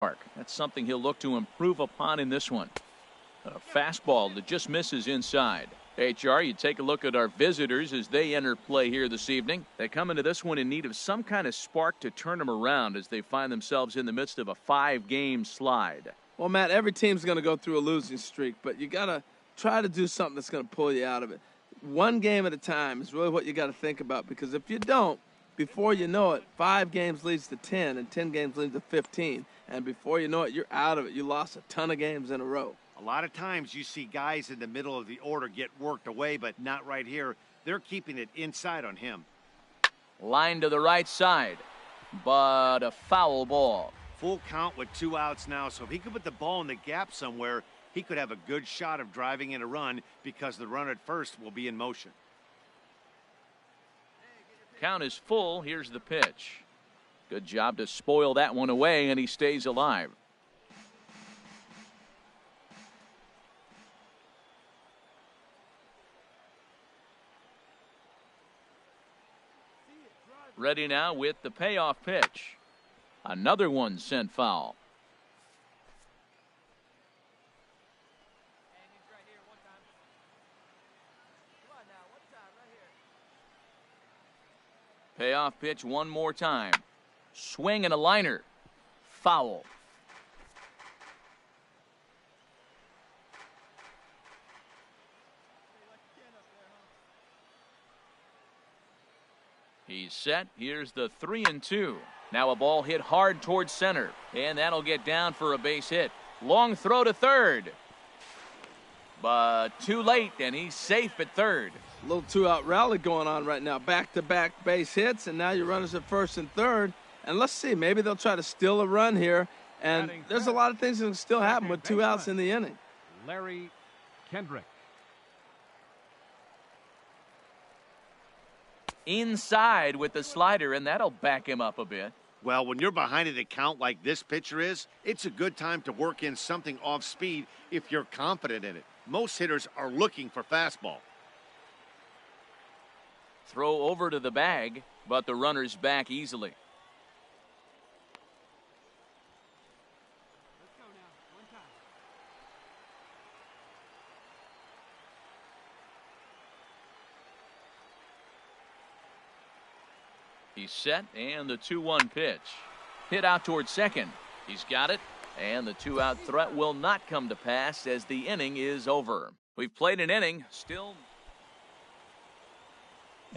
That's something he'll look to improve upon in this one. A fastball that just misses inside. HR, you take a look at our visitors as they enter play here this evening. They come into this one in need of some kind of spark to turn them around as they find themselves in the midst of a 5-game slide. Well, Matt, every team's going to go through a losing streak, but you got to try to do something that's going to pull you out of it. One game at a time is really what you got to think about, because if you don't, before you know it, 5 games leads to 10, and 10 games leads to 15, and before you know it, you're out of it. You lost a ton of games in a row. A lot of times you see guys in the middle of the order get worked away, but not right here. They're keeping it inside on him. Line to the right side, but a foul ball. Full count with 2 outs now, so if he could put the ball in the gap somewhere, he could have a good shot of driving in a run because the runner at first will be in motion. Count is full. Here's the pitch. Good job to spoil that one away, and he stays alive. Ready now with the payoff pitch. Another one sent foul. Payoff pitch one more time. Swing and a liner. Foul. He's set. Here's the 3-2. Now a ball hit hard towards center, and that'll get down for a base hit. Long throw to third, but too late, and he's safe at third. A little 2-out rally going on right now. Back-to-back base hits, and now your runners at first and third. And let's see, maybe they'll try to steal a run here. And there's a lot of things that can still happen with 2 outs in the inning. Larry Kendrick. Inside with the slider, and that'll back him up a bit. Well, when you're behind an account like this pitcher is, it's a good time to work in something off speed if you're confident in it. Most hitters are looking for fastball. Throw over to the bag, but the runner's back easily. He's set, and the 2-1 pitch. Hit out towards second. He's got it, and the 2-out threat will not come to pass as the inning is over. We've played an inning, still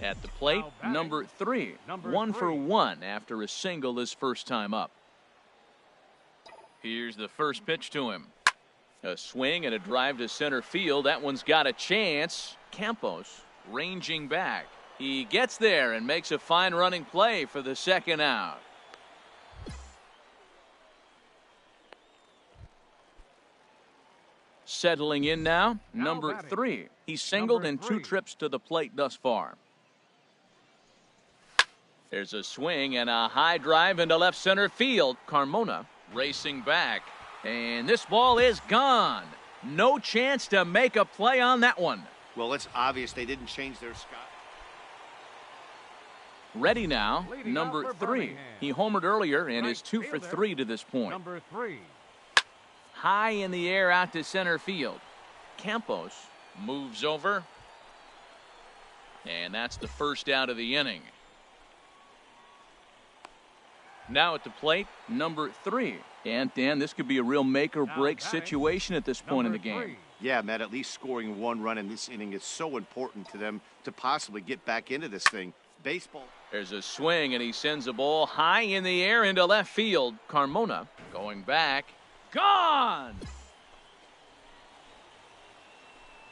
at the plate, number 3. 1 for 1 after a single his first time up. Here's the first pitch to him. A swing and a drive to center field. That one's got a chance. Campos ranging back. He gets there and makes a fine running play for the second out. Settling in now, number 3. He's singled in 2 trips to the plate thus far. There's a swing and a high drive into left center field. Carmona racing back, and this ball is gone. No chance to make a play on that one. Well, it's obvious they didn't change their sky. Ready now, number 3. He homered earlier and is 2 for 3 to this point. Number 3. High in the air out to center field. Campos moves over, and that's the first out of the inning. Now at the plate, number 3. And Dan, this could be a real make or break situation at this point in the game. Yeah, Matt, at least scoring 1 run in this inning is so important to them to possibly get back into this thing. Baseball. There's a swing, and he sends a ball high in the air into left field. Carmona going back. Gone!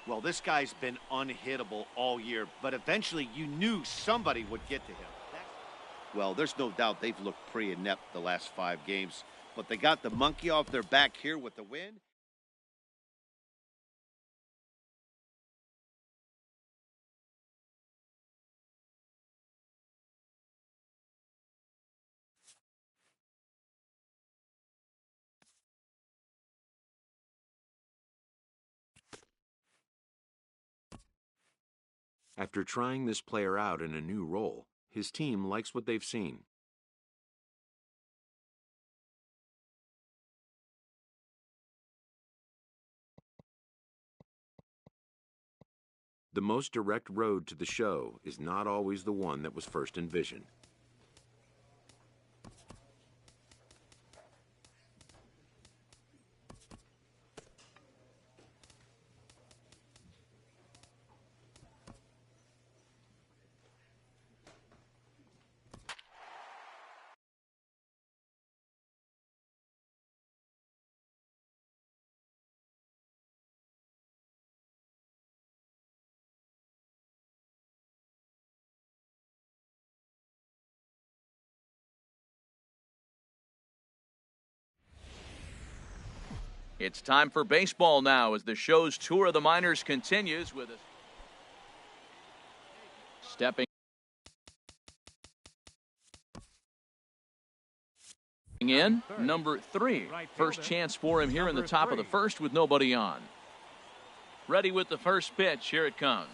Well, this guy's been unhittable all year, but eventually you knew somebody would get to him. Well, there's no doubt they've looked pretty inept the last 5 games, but they got the monkey off their back here with the win. After trying this player out in a new role, his team likes what they've seen. The most direct road to the show is not always the one that was first envisioned. It's time for baseball now as the show's tour of the minors continues with us. Stepping in, number 3. First chance for him here in the top of the first with nobody on. Ready with the first pitch. Here it comes.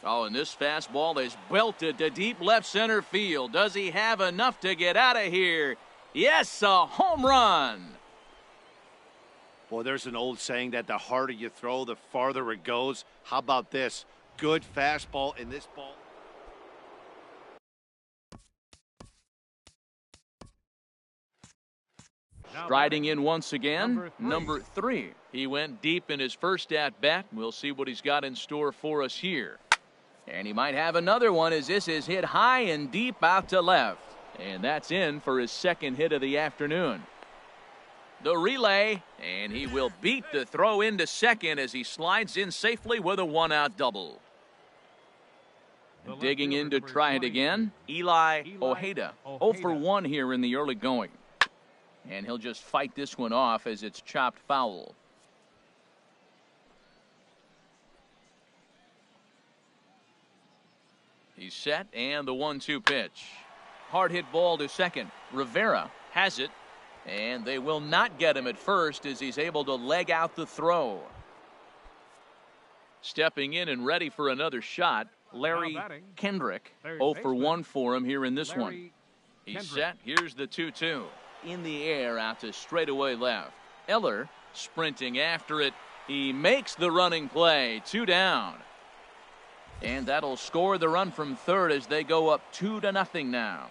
Oh, and this fastball is belted to deep left center field. Does he have enough to get out of here? Yes, a home run. Boy, there's an old saying that the harder you throw, the farther it goes. How about this? Good fastball in this ball. Striding in once again, number 3. He went deep in his first at-bat. We'll see what he's got in store for us here. And he might have another one as this is hit high and deep out to left. And that's in for his second hit of the afternoon. The relay, and he will beat the throw into second as he slides in safely with a one-out double. Digging in to try it again, Eli Ojeda. 0 for 1 here in the early going. And he'll just fight this one off as it's chopped foul. He's set, and the 1-2 pitch. Hard hit ball to second. Rivera has it. And they will not get him at first as he's able to leg out the throw. Stepping in and ready for another shot, Larry Kendrick. 0 for 1 for him here in this one. He's set. Here's the 2-2. In the air out to straightaway left. Eller sprinting after it. He makes the running play. 2 down. And that'll score the run from third as they go up 2-0 now.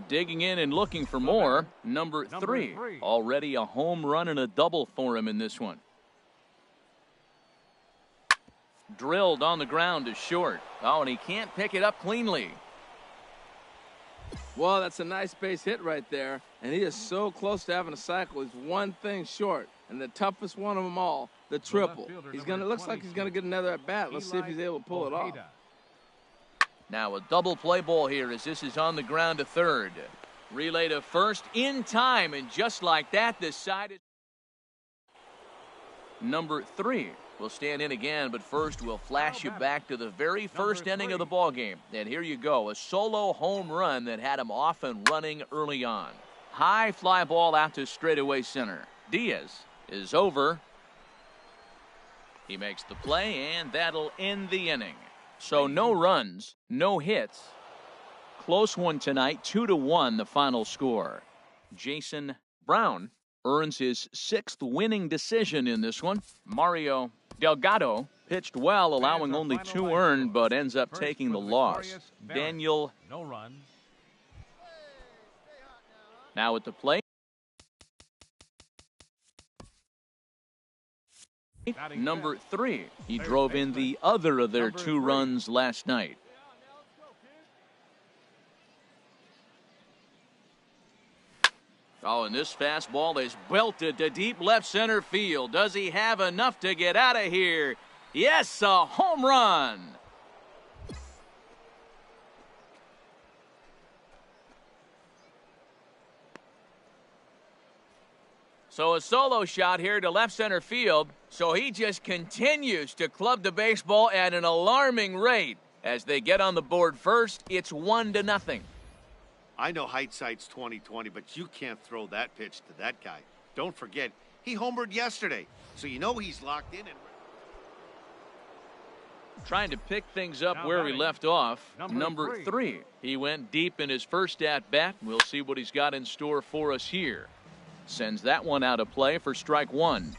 Digging in and looking for more, number 3. Already a home run and a double for him in this one. Drilled on the ground to short. Oh, and he can't pick it up cleanly. Well, that's a nice base hit right there, and he is so close to having a cycle. He's one thing short, and the toughest one of them all, the triple. Looks like he's gonna get another at bat. Let's see if he's able to pull it off. Now a double play ball here as this is on the ground to third. Relay to first in time, and just like that, the side is. Number 3 will stand in again, but first we'll flash you back to the very first inning of the ball game. And here you go, a solo home run that had him off and running early on. High fly ball out to straightaway center. Diaz is over. He makes the play, and that'll end the inning. So no runs, no hits. Close one tonight, 2-1 the final score. Jason Brown earns his 6th winning decision in this one. Mario Delgado pitched well, allowing only 2 earned, but ends up taking the loss. Daniel now at the plate. Number 3, he drove in the other of their 2 runs last night. Oh, and this fastball is belted to deep left center field. Does he have enough to get out of here? Yes, a home run. So a solo shot here to left center field. So he just continues to club the baseball at an alarming rate. As they get on the board first, it's 1-0. I know hindsight's 20/20, but you can't throw that pitch to that guy. Don't forget, he homered yesterday, so you know he's locked in and trying to pick things up where he left off. Number 3. He went deep in his first at-bat. We'll see what he's got in store for us here. Sends that one out of play for strike 1.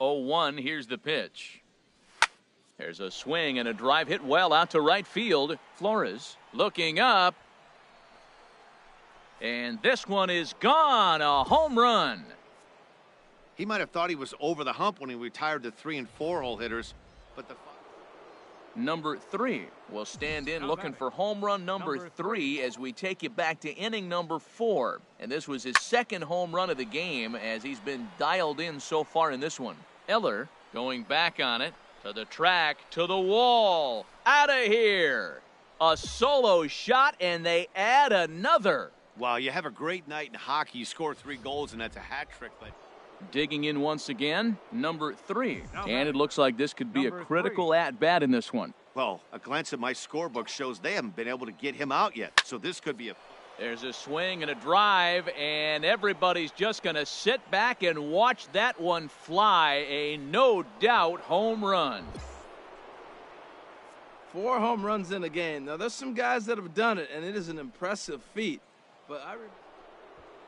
0-1. Here's the pitch. There's a swing and a drive hit well out to right field. Flores looking up. And this one is gone. A home run. He might have thought he was over the hump when he retired the 3- and 4-hole hitters, but the number 3 will stand in looking for home run number 3 as we take you back to inning number 4. And this was his second home run of the game as he's been dialed in so far in this one. Eller going back on it to the track, to the wall, out of here. A solo shot, and they add another. Wow, you have a great night in hockey. You score 3 goals, and that's a hat trick. But digging in once again, number 3. And it looks like this could be a critical at-bat in this one. Well, a glance at my scorebook shows they haven't been able to get him out yet. So this could be a... There's a swing and a drive, and everybody's just going to sit back and watch that one fly. A no-doubt home run. 4 home runs in a game. Now, there's some guys that have done it, and it is an impressive feat. But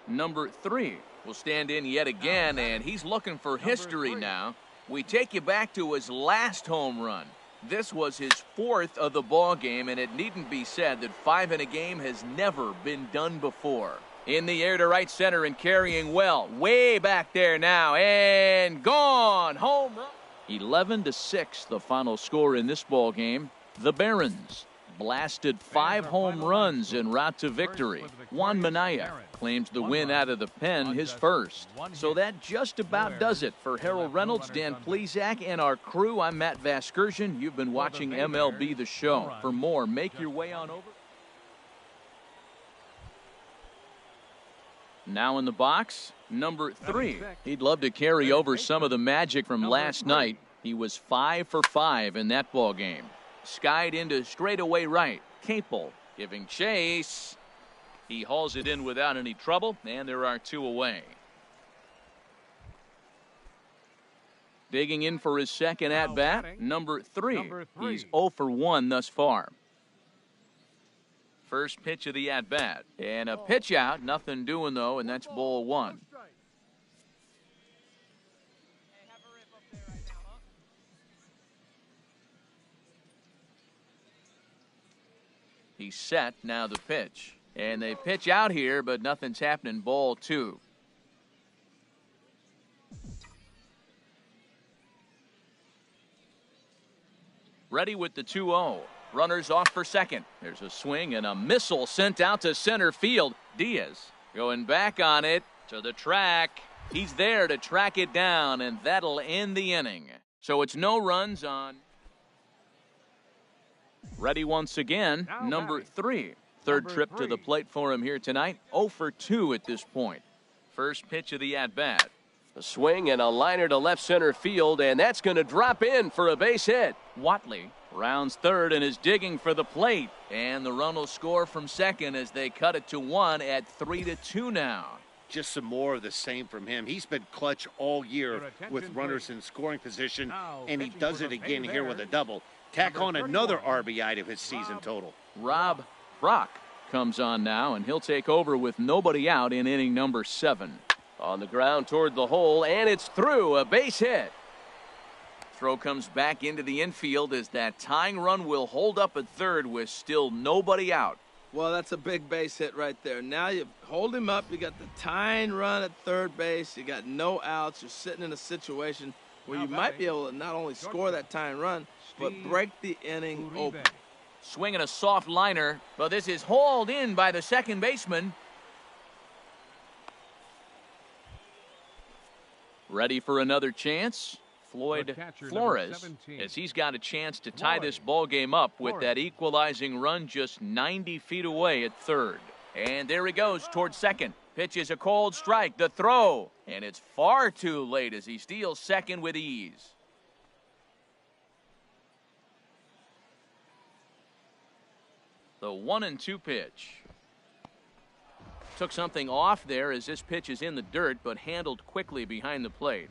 number 3 will stand in yet again, and he's looking for history now. We take you back to his last home run. This was his 4th of the ball game, and it needn't be said that 5 in a game has never been done before. In the air to right center and carrying well. Way back there now, and gone. Home run. 11-6, the final score in this ball game. The Barons blasted 5 home runs en route to victory. Juan Minaya claims the win out of the pen, his first. So that just about does it. For Harold Reynolds, Dan Plesac, and our crew, I'm Matt Vasgersian. You've been watching MLB The Show. For more, make your way on over. Now in the box, number 3. He'd love to carry over some of the magic from last night. He was 5 for 5 in that ball game. Skied into straightaway right. Capel giving chase. He hauls it in without any trouble, and there are 2 away. Digging in for his second at-bat, number 3. He's 0 for 1 thus far. First pitch of the at-bat. And a pitch out, nothing doing though, and that's ball 1. He's set, now the pitch. And they pitch out here, but nothing's happening. Ball 2. Ready with the 2-0. Runners off for second. There's a swing and a missile sent out to center field. Diaz going back on it to the track. He's there to track it down, and that'll end the inning. So it's no runs on. Ready once again, number 3. Third trip to the plate for him here tonight. 0 for 2 at this point. First pitch of the at-bat. A swing and a liner to left center field, and that's going to drop in for a base hit. Watley rounds third and is digging for the plate. And the run will score from second as they cut it to 1 at 3-2 now. Just some more of the same from him. He's been clutch all year with runners in scoring position, and he does it again here with a double. Tack on another RBI to his season total. Rob Brock comes on now, and he'll take over with nobody out in inning number 7. On the ground toward the hole, and it's through. A base hit. Throw comes back into the infield as that tying run will hold up at third with still nobody out. Well, that's a big base hit right there. Now you hold him up. You got the tying run at third base. You got no outs. You're sitting in a situation where you might be able to not only score that tying run, but break the inning open. Swinging a soft liner, but this is hauled in by the second baseman. Ready for another chance? Floyd Flores, as he's got a chance to tie this ball game up with that equalizing run just 90 feet away at third. And there he goes towards second. Pitch is a cold strike. The throw, and it's far too late as he steals second with ease. The 1-2 pitch. Took something off there as this pitch is in the dirt, but handled quickly behind the plate.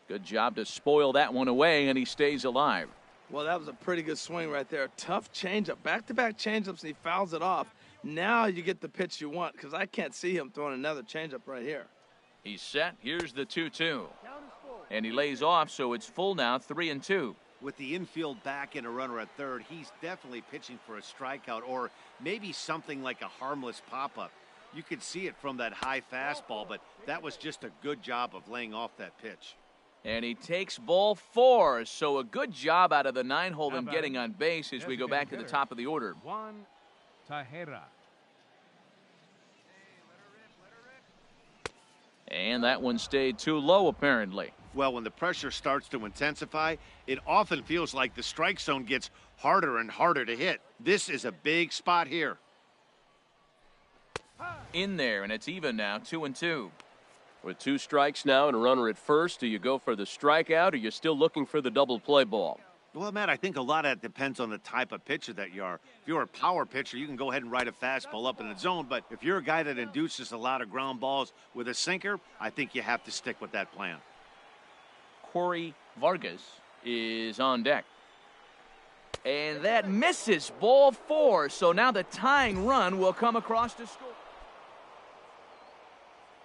Good job to spoil that one away, and he stays alive. Well, that was a pretty good swing right there. Tough changeup. Back-to-back changeups, and he fouls it off. Now you get the pitch you want because I can't see him throwing another changeup right here. He's set. Here's the 2-2. And he lays off, so it's full now, 3-2. With the infield back and a runner at third, he's definitely pitching for a strikeout or maybe something like a harmless pop-up. You could see it from that high fastball, but that was just a good job of laying off that pitch. And he takes ball 4, so a good job out of the 9-hole in getting on base as we go back to the top of the order. Juan Tejera. And that one stayed too low, apparently. Well, when the pressure starts to intensify, it often feels like the strike zone gets harder and harder to hit. This is a big spot here. In there, and it's even now, 2-2. With 2 strikes now and a runner at first, do you go for the strikeout or are you still looking for the double play ball? Well, Matt, I think a lot of that depends on the type of pitcher that you are. If you're a power pitcher, you can go ahead and ride a fastball up in the zone. But if you're a guy that induces a lot of ground balls with a sinker, I think you have to stick with that plan. Corey Vargas is on deck. And that misses, ball 4. So now the tying run will come across to score.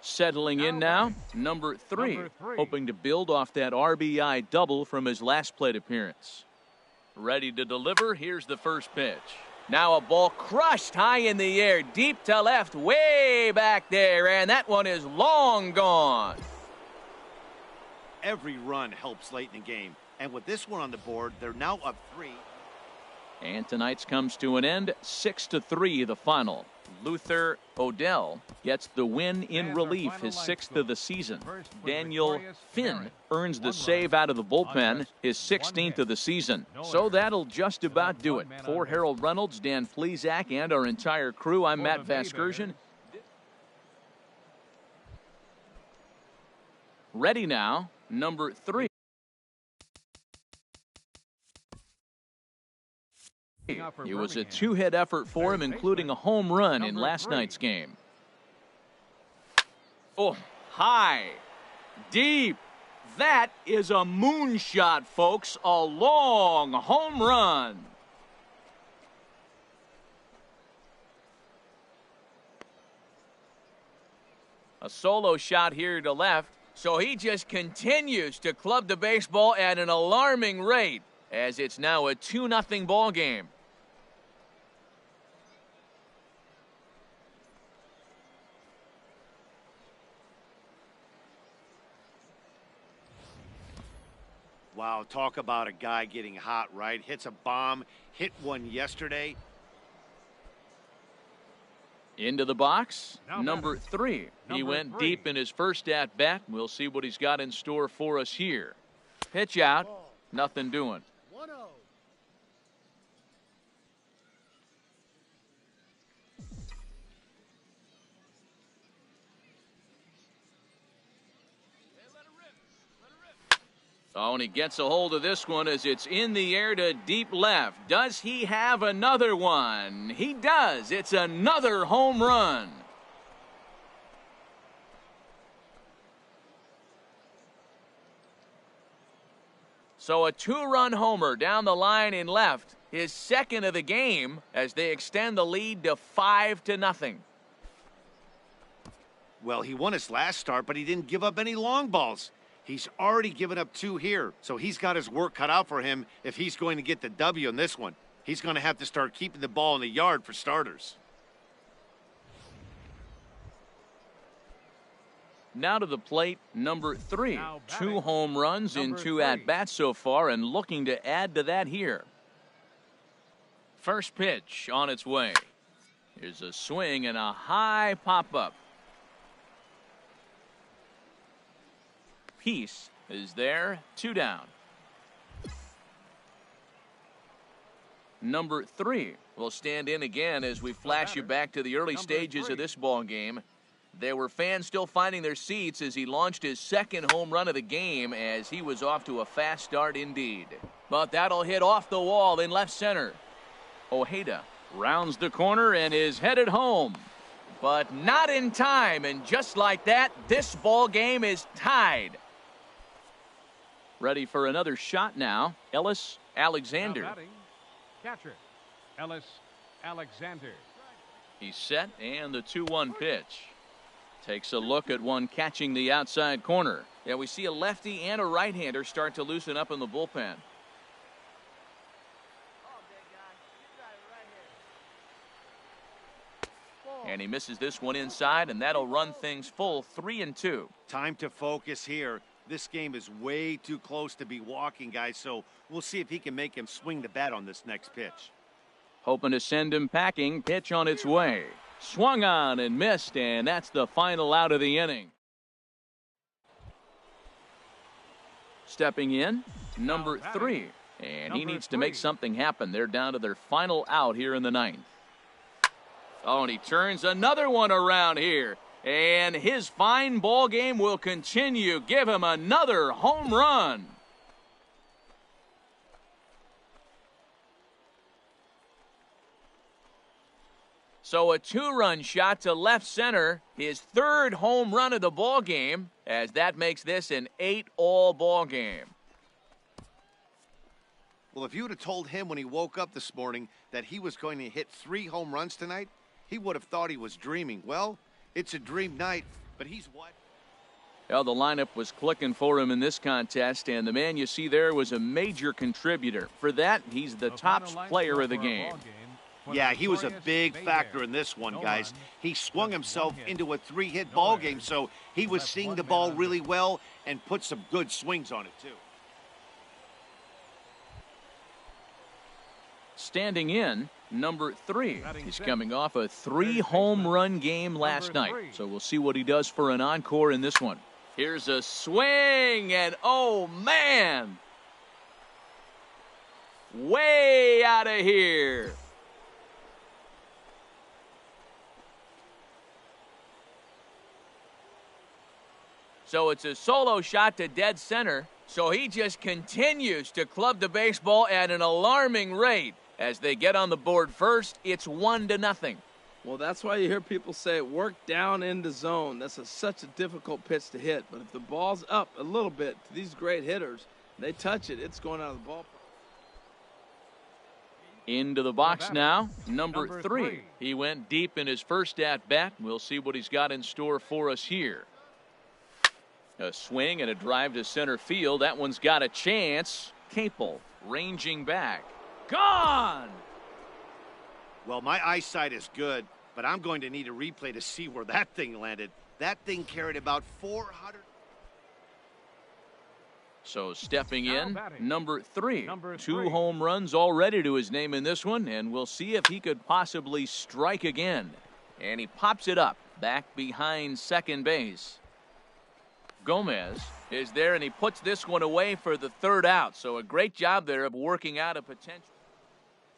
Settling in now, number 3, hoping to build off that RBI double from his last plate appearance. Ready to deliver, here's the first pitch. Now a ball crushed high in the air, deep to left, way back there, and that one is long gone. Every run helps late in the game, and with this one on the board, they're now up 3. And tonight's comes to an end, 6-3 the final. Luther Odell gets the win in relief, his 6th of the season. Daniel Finn earns the save out of the bullpen, his 16th of the season. So that'll just about do it. For Harold Reynolds, Dan Plesac, and our entire crew, I'm Matt Vasgersian. Ready now, number 3. It was a 2-hit effort for him, including a home run in last night's game. Oh, high, deep. That is a moonshot, folks. A long home run. A solo shot here to left. So he just continues to club the baseball at an alarming rate, as it's now a 2-0 ball game. Wow, talk about a guy getting hot, right? Hits a bomb, hit one yesterday. Into the box, number 3. He went deep in his first at-bat. We'll see what he's got in store for us here. Pitch out, nothing doing. 1-0. Oh, and he gets a hold of this one as it's in the air to deep left. Does he have another one? He does. It's another home run. So a 2-run homer down the line in left, his 2nd of the game, as they extend the lead to 5-0. Well, he won his last start, but he didn't give up any long balls. He's already given up 2 here, so he's got his work cut out for him if he's going to get the W in this one. He's going to have to start keeping the ball in the yard for starters. Now to the plate, number 3. 2 home runs in 2 at-bats so far, and looking to add to that here. First pitch on its way. Here's a swing and a high pop-up. Peace is there, 2 down. Number 3 will stand in again as we flash you back to the early stages of this ball game. There were fans still finding their seats as he launched his 2nd home run of the game, as he was off to a fast start indeed. But that'll hit off the wall in left center. Ojeda rounds the corner and is headed home. But not in time, and just like that, this ball game is tied. Ready for another shot now, Ellis Alexander. Catcher, Ellis Alexander. He's set, and the 2-1 pitch. Takes a look at one catching the outside corner. Yeah, we see a lefty and a right-hander start to loosen up in the bullpen. And he misses this one inside, and that'll run things full 3-2. Time to focus here. This game is way too close to be walking, guys, so we'll see if he can make him swing the bat on this next pitch. Hoping to send him packing. Pitch on its way. Swung on and missed, and that's the final out of the inning. Stepping in, number 3. And he needs to make something happen. They're down to their final out here in the 9th. Oh, and he turns another one around here. And his fine ball game will continue. Give him another home run. So a 2-run shot to left center, his 3rd home run of the ball game, as that makes this an 8-all ball game. Well, if you would have told him when he woke up this morning that he was going to hit 3 home runs tonight, he would have thought he was dreaming. Well, it's a dream night, but he's what? Well, the lineup was clicking for him in this contest, and the man you see there was a major contributor. For that, he's the top player of the game. Yeah, he was a big factor in this one, guys. He swung himself into a 3-hit ball game, so he was seeing the ball really well and put some good swings on it, too. Standing in, number 3. He's coming off a 3-home run game last night, so we'll see what he does for an encore in this one. Here's a swing, and oh, man! Way out of here! So it's a solo shot to dead center. So he just continues to club the baseball at an alarming rate. As they get on the board first, it's 1-0. Well, that's why you hear people say work down in the zone. That's such a difficult pitch to hit. But if the ball's up a little bit to these great hitters, they touch it, it's going out of the ballpark. Into the box now, number 3. He went deep in his first at-bat. We'll see what he's got in store for us here. A swing and a drive to center field. That one's got a chance. Capel ranging back. Gone! Well, my eyesight is good, but I'm going to need a replay to see where that thing landed. That thing carried about 400. So stepping in, number 3. 2 home runs already to his name in this one, and we'll see if he could possibly strike again. And he pops it up back behind second base. Gomez is there, and he puts this one away for the 3rd out. So a great job there of working out a potential.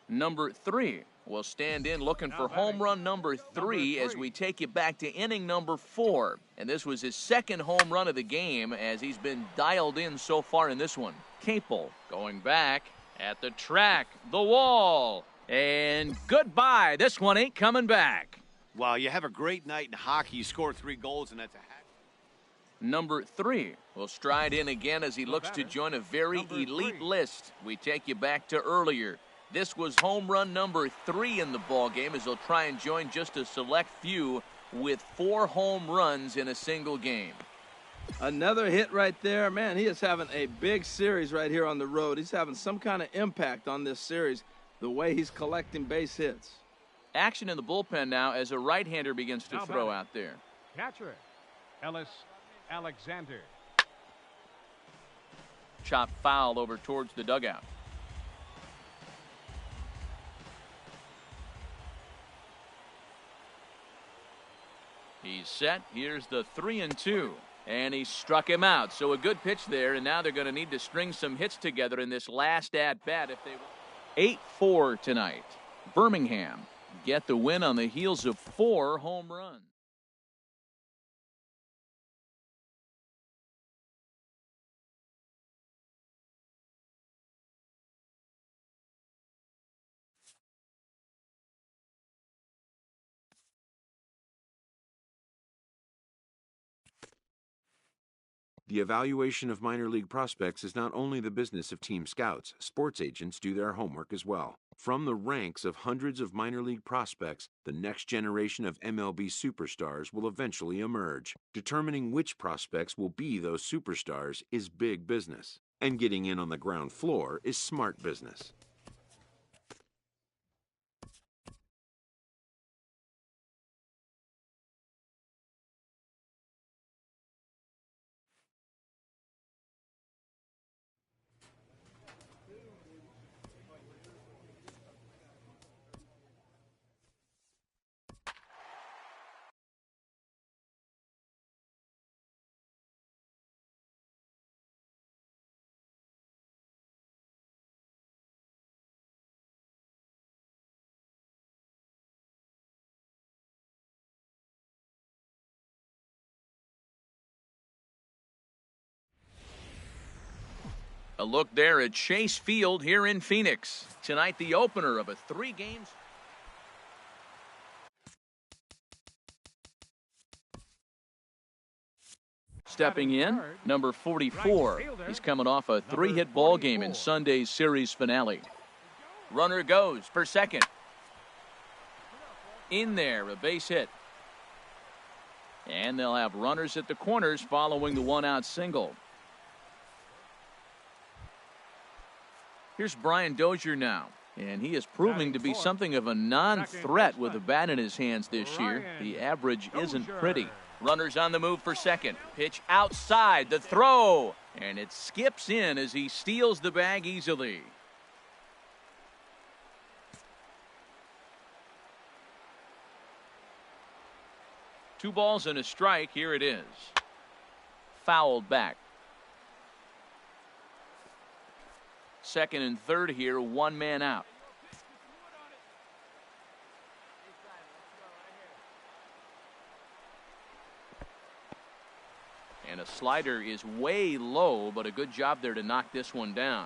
Number 3 will stand in looking for home run number 3 as we take you back to inning number 4. And this was his 2nd home run of the game as he's been dialed in so far in this one. Capel going back at the track, the wall, and goodbye. This one ain't coming back. Wow, you have a great night in hockey. You score 3 goals, and that's a hat. Number 3 will stride in again as he looks to join a very elite list. We take you back to earlier. This was home run number 3 in the ball game as he'll try and join just a select few with 4 home runs in a single game. Another hit right there. Man, he is having a big series right here on the road. He's having some kind of impact on this series, the way he's collecting base hits. Action in the bullpen now as a right-hander begins to throw out there. Catcher, Ellis Alexander. Chop foul over towards the dugout. He's set. Here's the 3-2. And he struck him out. So a good pitch there, and now they're going to need to string some hits together in this last at-bat if they 8-4 tonight. Birmingham get the win on the heels of 4 home runs. The evaluation of minor league prospects is not only the business of team scouts. Sports agents do their homework as well. From the ranks of hundreds of minor league prospects, the next generation of MLB superstars will eventually emerge. Determining which prospects will be those superstars is big business, and getting in on the ground floor is smart business. A look there at Chase Field here in Phoenix. Tonight, the opener of a 3-game. Stepping in, number 44. He's coming off a 3-hit ball game in Sunday's series finale. Runner goes for second. In there, a base hit. And they'll have runners at the corners following the one-out single. Here's Brian Dozier now, and he is proving to be something of a non-threat with a bat in his hands this year. The average isn't pretty. Runners on the move for second. Pitch outside, the throw, and it skips in as he steals the bag easily. Two balls and a strike. Here it is. Fouled back. Second and third here, one man out. And a slider is way low, but a good job there to knock this one down.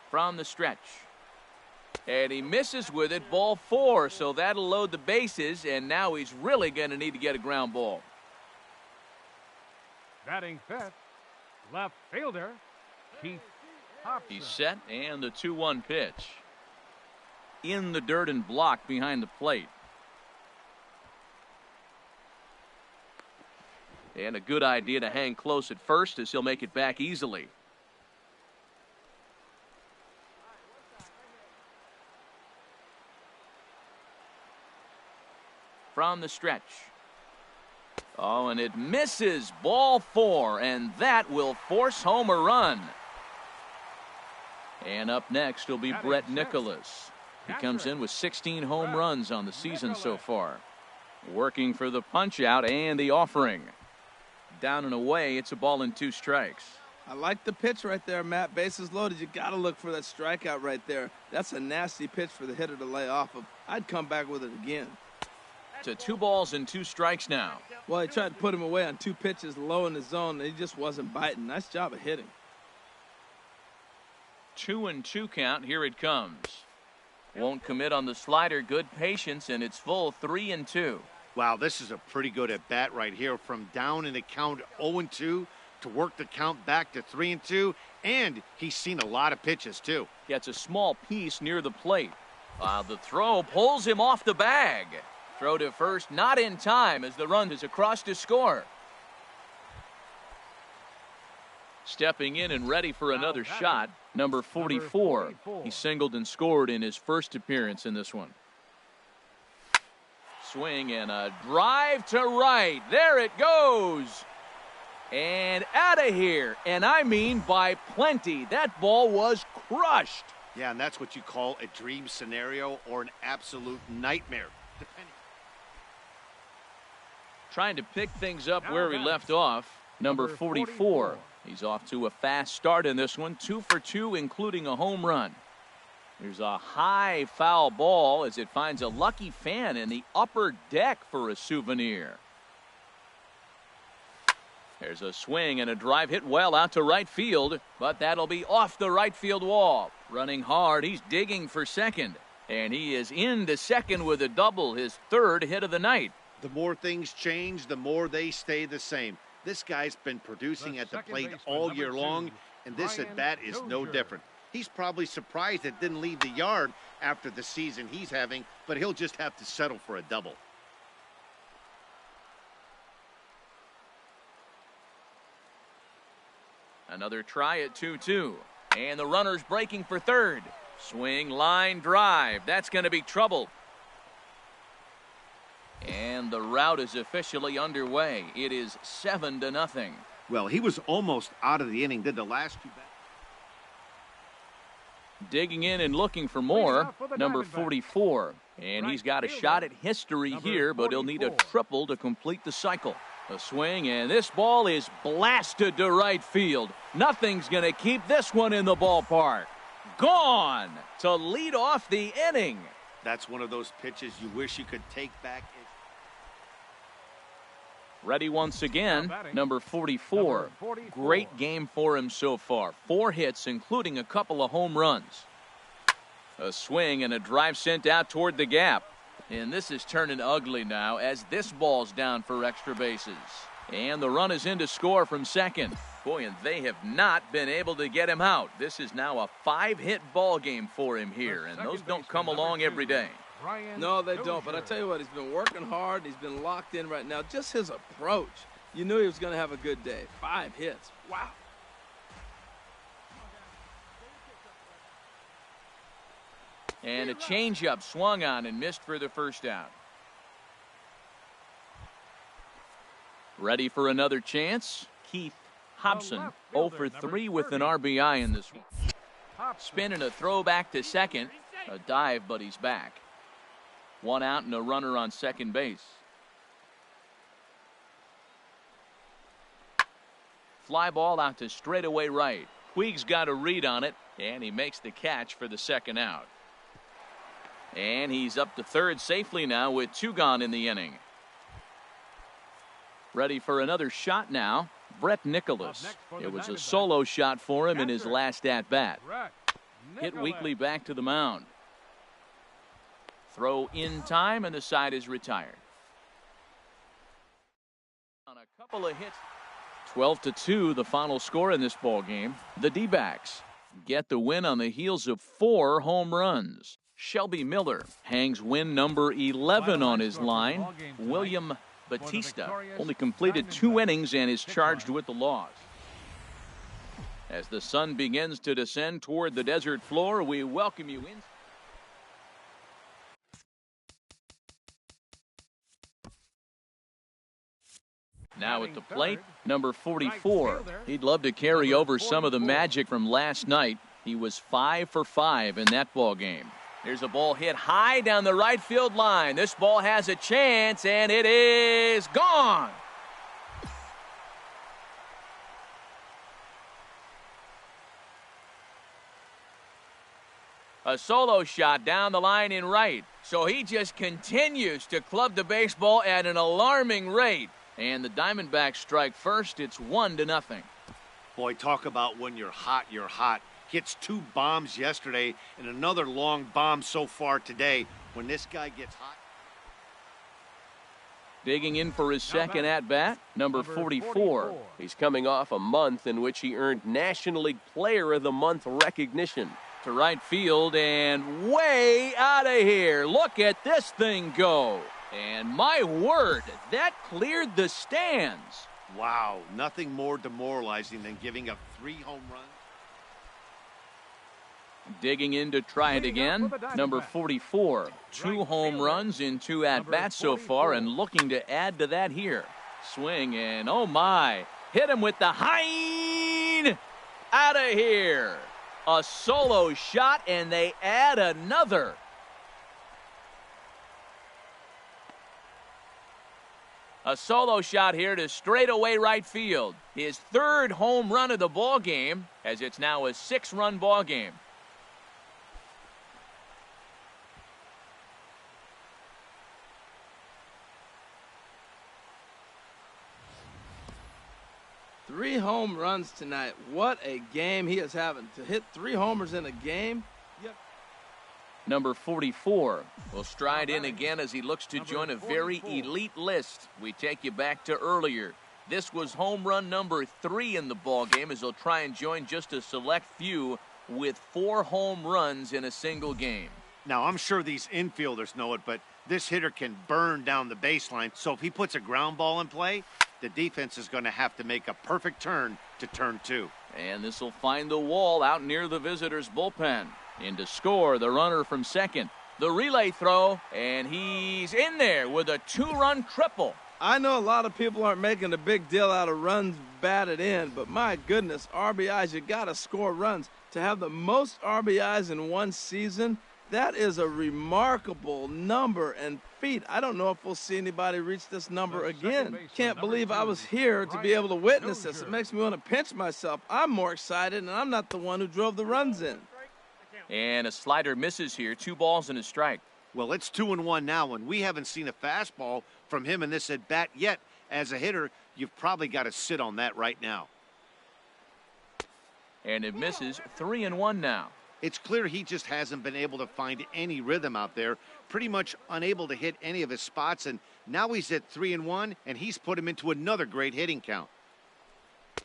From the stretch. And he misses with it, ball 4, so that'll load the bases, and now he's really going to need to get a ground ball. Batting fifth, left fielder, Keith Hobson. He's set, and the 2-1 pitch. In the dirt and blocked behind the plate. And a good idea to hang close at first as he'll make it back easily. From the stretch. Oh, and it misses, ball 4, and that will force home a run. And up next will be Brett Nicholas. He comes in with 16 home runs on the season so far. Working for the punch out and the offering. Down and away, it's a ball and 2 strikes. I like the pitch right there, Matt. Bases loaded. You got to look for that strikeout right there. That's a nasty pitch for the hitter to lay off of. I'd come back with it again. To 2 balls and 2 strikes now. Well, he tried to put him away on 2 pitches low in the zone, and he just wasn't biting. Nice job of hitting. 2-2 count. Here it comes. Won't commit on the slider. Good patience, and it's full 3-2. Wow, this is a pretty good at bat right here. From down in the count 0-2 to work the count back to 3-2, and he's seen a lot of pitches too. Gets a small piece near the plate. The throw pulls him off the bag. Throw to first, not in time as the run is across to score. Stepping in and ready for another shot, number 44. He singled and scored in his first appearance in this one. Swing and a drive to right. There it goes. And out of here. And I mean by plenty. That ball was crushed. Yeah, and that's what you call a dream scenario or an absolute nightmare. Trying to pick things up where we left off. Number 44. He's off to a fast start in this one. 2 for 2, including a home run. There's a high foul ball as it finds a lucky fan in the upper deck for a souvenir. There's a swing and a drive hit well out to right field, but that'll be off the right field wall. Running hard, he's digging for second. And he is into second with a double, his 3rd hit of the night. The more things change, the more they stay the same. This guy's been producing The at the second plate baseman, all number year 2, long, and this Brian at-bat is no Dozier. different. He's probably surprised it didn't leave the yard after the season he's having, but he'll just have to settle for a double. Another try at 2-2. And the runner's breaking for third. Swing, line, drive. That's going to be trouble. And the rout is officially underway. It is 7-0. Well, he was almost out of the inning, did the last two bats. Digging in and looking for more, out for the number Diamondbacks. 44. And Right he's got a fielder, shot at history number here, but he'll need a 44. triple to complete the cycle. A swing, and this ball is blasted to right field. Nothing's going to keep this one in the ballpark. Gone to lead off the inning. That's one of those pitches you wish you could take back. Ready once again, Now batting, number 44. number 44. Great game for him so far. 4 hits, including a couple of home runs. A swing and a drive sent out toward the gap. And this is turning ugly now as this ball's down for extra bases. And the run is in to score from second. Boy, and they have not been able to get him out. This is now a 5-hit ball game for him here, and those don't come along every day. Brian No, they don't. But I Dozier. tell you what, he's been working hard. He's been locked in right now. Just his approach. You knew he was going to have a good day. 5 hits. Wow. And a changeup swung on and missed for the first out. Ready for another chance? Keith Hobson, left 0 fielder, for number 3 with an 30. RBI in this one. Hobson. Spin and a throw back to second. A dive, but he's back. 1 out and a runner on second base. Fly ball out to straightaway right. Puig's got a read on it, and he makes the catch for the second out. And he's up to third safely now with 2 gone in the inning. Ready for another shot now, Brett Nicholas. Up next for the It was a Diamondbacks. solo shot for him in his Catcher. last at-bat. Brett Hit Nicholas. weakly back to the mound. Throw in time, and the side is retired. On a couple of hits. 12-2, the final score in this ball game. The D-backs get the win on the heels of 4 home runs. Shelby Miller hangs win number 11 on his line. William Batista only completed 2 innings and is charged with the loss. As the sun begins to descend toward the desert floor, we welcome you in. Now at the plate, number 44. He'd love to carry over some of the magic from last night. He was 5 for 5 in that ball game. Here's a ball hit high down the right field line. This ball has a chance, and it is gone. A solo shot down the line in right. So he just continues to club the baseball at an alarming rate. And the Diamondbacks strike first. It's 1-0. Boy, talk about when you're hot, you're hot. Hits 2 bombs yesterday and another long bomb so far today. When this guy gets hot. Digging in for his second at-bat, number 44. He's coming off a month in which he earned National League Player of the Month recognition. To right field and way out of here. Look at this thing go. And my word, that cleared the stands. Wow, nothing more demoralizing than giving up 3 home runs. Digging in to try it again, number 44. 2 home runs in 2 at-bats so far and looking to add to that here. Swing and oh my, hit him with the Hein. Out of here. A solo shot and they add another. A solo shot here to straightaway right field. His 3rd home run of the ball game, as it's now a 6-run ball game. Three home runs tonight. What a game he is having. To hit 3 homers in a game. Number 44 will stride in again as he looks to join a very elite list. We take you back to earlier. This was home run number 3 in the ball game, as he'll try and join just a select few with 4 home runs in a single game. Now, I'm sure these infielders know it, but this hitter can burn down the baseline. So if he puts a ground ball in play, the defense is going to have to make a perfect turn to turn 2. And this will find the wall out near the visitors' bullpen. In to score, the runner from second. The relay throw, and he's in there with a 2-run triple. I know a lot of people aren't making a big deal out of runs batted in, but my goodness, RBIs, you got to score runs. To have the most RBIs in one season, that is a remarkable number and feat. I don't know if we'll see anybody reach this number again. Can't believe I was here to be able to witness this. It makes me want to pinch myself. I'm more excited, and I'm not the one who drove the runs in. And a slider misses here. 2 balls and a strike. Well, it's 2-1 now, and we haven't seen a fastball from him in this at-bat yet. As a hitter, you've probably got to sit on that right now. And it misses. 3-1 now. It's clear he just hasn't been able to find any rhythm out there, pretty much unable to hit any of his spots, and now he's at 3-1, and he's put him into another great hitting count.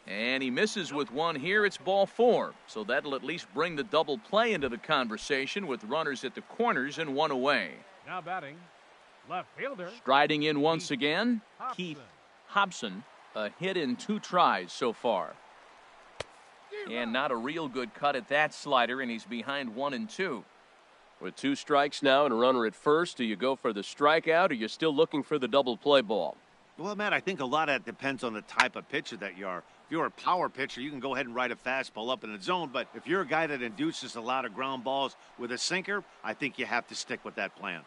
And he misses with 1 here. It's ball 4. So that'll at least bring the double play into the conversation with runners at the corners and 1 away. Now batting, left fielder. Striding in once again, Keith Hobson. A hit in 2 tries so far. And not a real good cut at that slider, and he's behind 1-2. With 2 strikes now and a runner at first, do you go for the strikeout, or you're still looking for the double play ball? Well, Matt, I think a lot of that depends on the type of pitcher that you are. If you're a power pitcher, you can go ahead and ride a fastball up in the zone, but if you're a guy that induces a lot of ground balls with a sinker, I think you have to stick with that plan.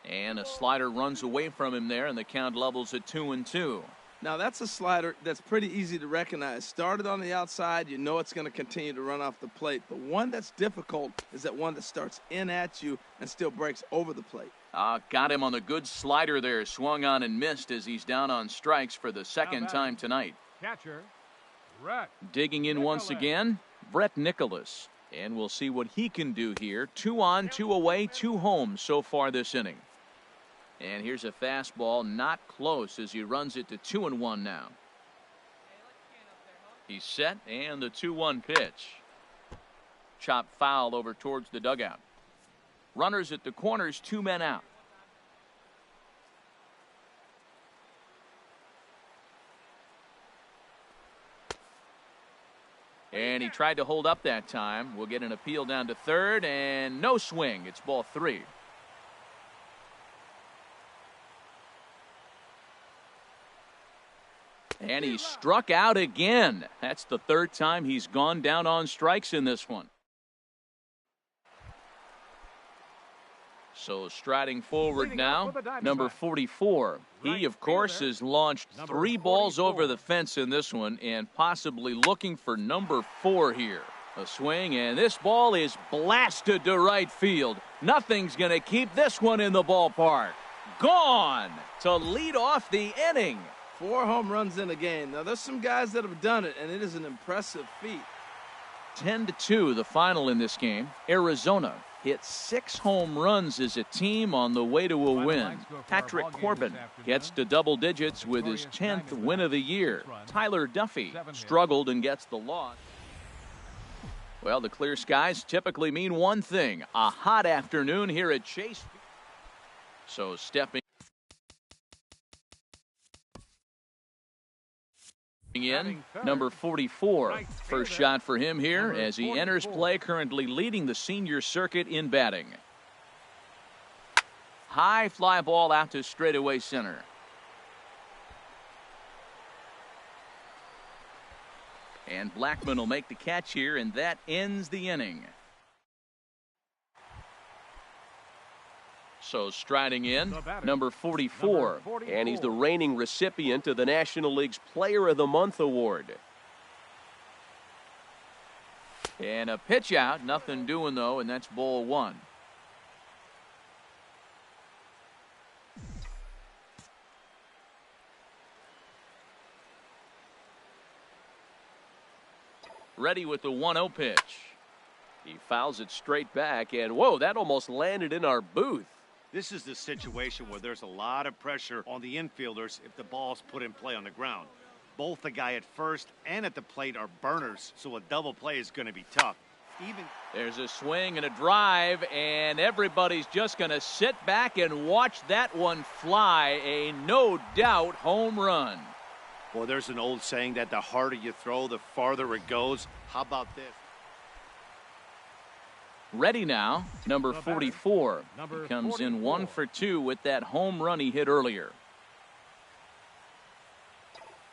And a slider runs away from him there, and the count levels at 2-2. Now, that's a slider that's pretty easy to recognize. Started on the outside, you know it's going to continue to run off the plate. The one that's difficult is that one that starts in at you and still breaks over the plate. Got him on the good slider there. Swung on and missed as he's down on strikes for the second time tonight. Catcher, Brett Digging in once again, Brett Nicholas. And we'll see what he can do here. 2 on, 2 away, 2 home so far this inning. And here's a fastball, not close as he runs it to 2-1 now. He's set, and the 2-1 pitch. Chopped foul over towards the dugout. Runners at the corners, 2 men out. And he tried to hold up that time. We'll get an appeal down to third, and no swing. It's ball 3. And he struck out again. That's the 3rd time he's gone down on strikes in this one. So striding forward now, number 44. He, of course, has launched 3 balls over the fence in this one and possibly looking for number 4 here. A swing, and this ball is blasted to right field. Nothing's going to keep this one in the ballpark. Gone to lead off the inning. 4 home runs in a game. Now, there's some guys that have done it, and it is an impressive feat. 10-2, the final in this game. Arizona hit 6 home runs as a team on the way to a win. Patrick Corbin gets to double digits with his 10th win of the year. Tyler Duffy struggled and gets the loss. Well, the clear skies typically mean one thing, a hot afternoon here at Chase. So stepping in, number 44. First shot for him here as he enters play, currently leading the senior circuit in batting. High fly ball out to straightaway center. And Blackman will make the catch here, and that ends the inning. So striding in, number 44. And he's the reigning recipient of the National League's Player of the Month award. And a pitch out, nothing doing though, and that's ball 1. Ready with the 1-0 pitch. He fouls it straight back, and whoa, that almost landed in our booth. This is the situation where there's a lot of pressure on the infielders if the ball's put in play on the ground. Both the guy at first and at the plate are burners, so a double play is going to be tough. There's a swing and a drive, and everybody's just going to sit back and watch that one fly. A no doubt home run. Well, there's an old saying that the harder you throw, the farther it goes. How about this? Ready now, number 44. He comes in 1 for 2 with that home run he hit earlier.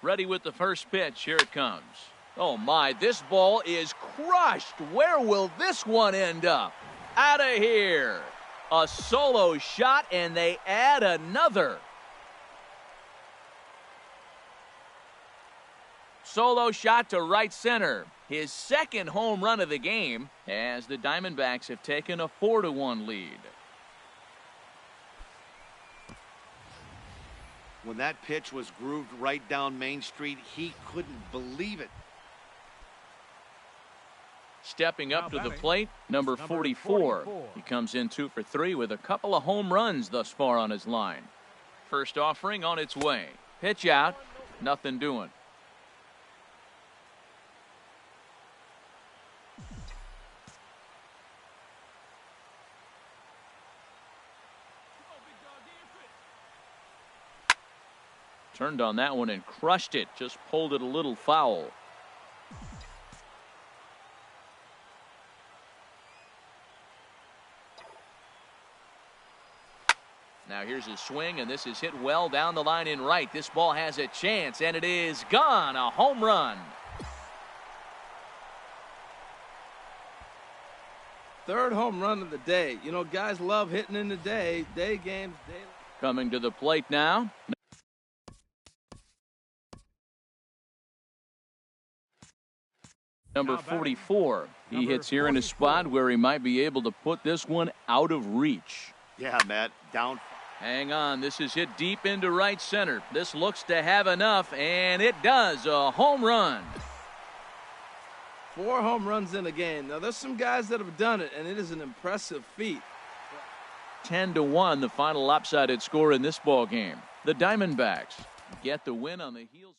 Ready with the first pitch. Here it comes. Oh my, this ball is crushed. Where will this one end up? Out of here. A solo shot, and they add another. Solo shot to right center. His second home run of the game, as the Diamondbacks have taken a 4-1 lead. When that pitch was grooved right down Main Street, he couldn't believe it. Stepping up to the plate, number 44. He comes in 2 for 3 with a couple of home runs thus far on his line. First offering on its way. Pitch out, nothing doing. Turned on that one and crushed it. Just pulled it a little foul. Now here's his swing, and this is hit well down the line in right. This ball has a chance, and it is gone. A home run. Third home run of the day. You know, guys love hitting in the day games. Coming to the plate now. Number 44. He hits here in a spot where he might be able to put this one out of reach. Yeah, Matt, down. Hang on, this is hit deep into right center. This looks to have enough, and it does. A home run. 4 home runs in a game. Now, there's some guys that have done it, and it is an impressive feat. 10-1, the final lopsided score in this ball game. The Diamondbacks get the win on the heels.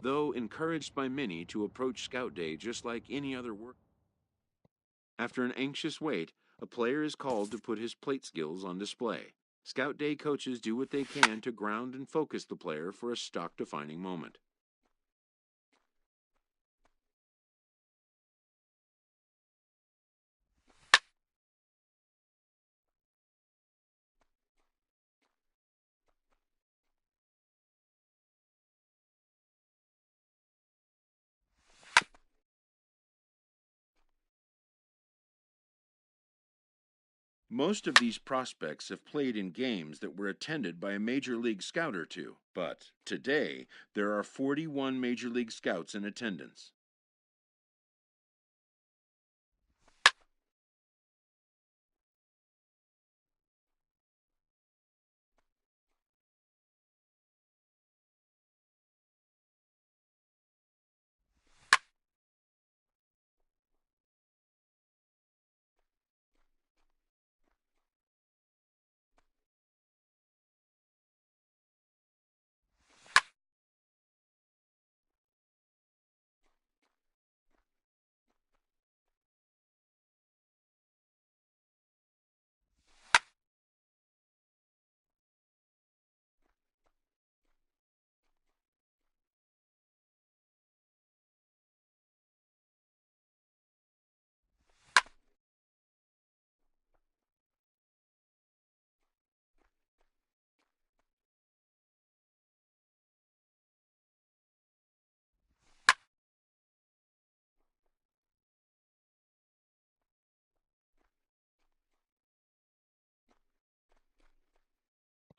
though encouraged by many to approach Scout Day just like any other work. After an anxious wait, a player is called to put his plate skills on display. Scout Day coaches do what they can to ground and focus the player for a stock-defining moment. Most of these prospects have played in games that were attended by a Major League Scout or two, but today there are 41 Major League Scouts in attendance.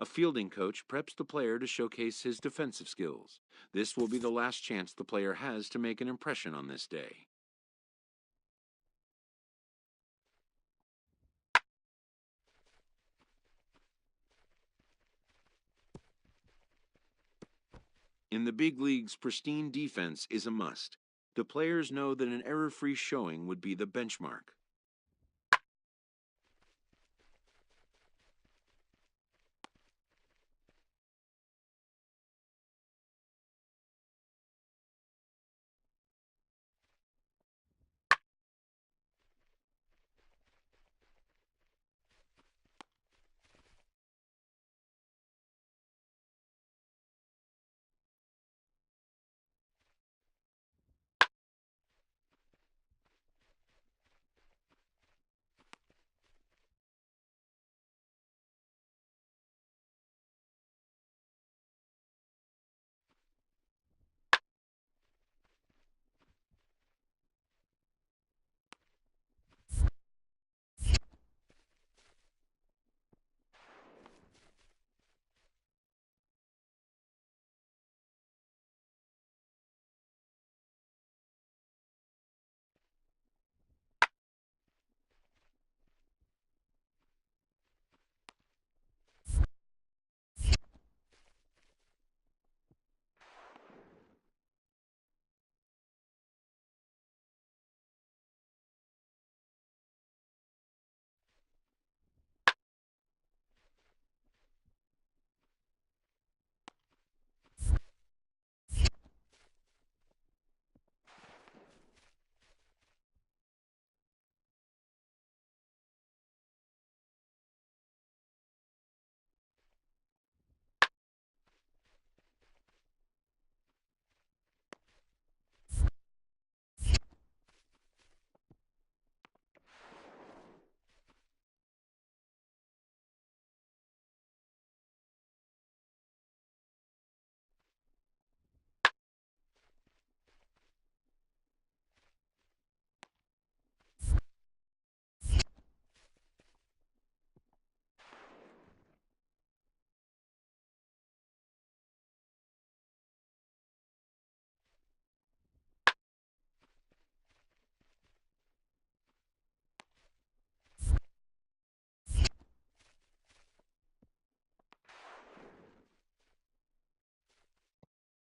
A fielding coach preps the player to showcase his defensive skills. This will be the last chance the player has to make an impression on this day. In the big leagues, pristine defense is a must. The players know that an error-free showing would be the benchmark.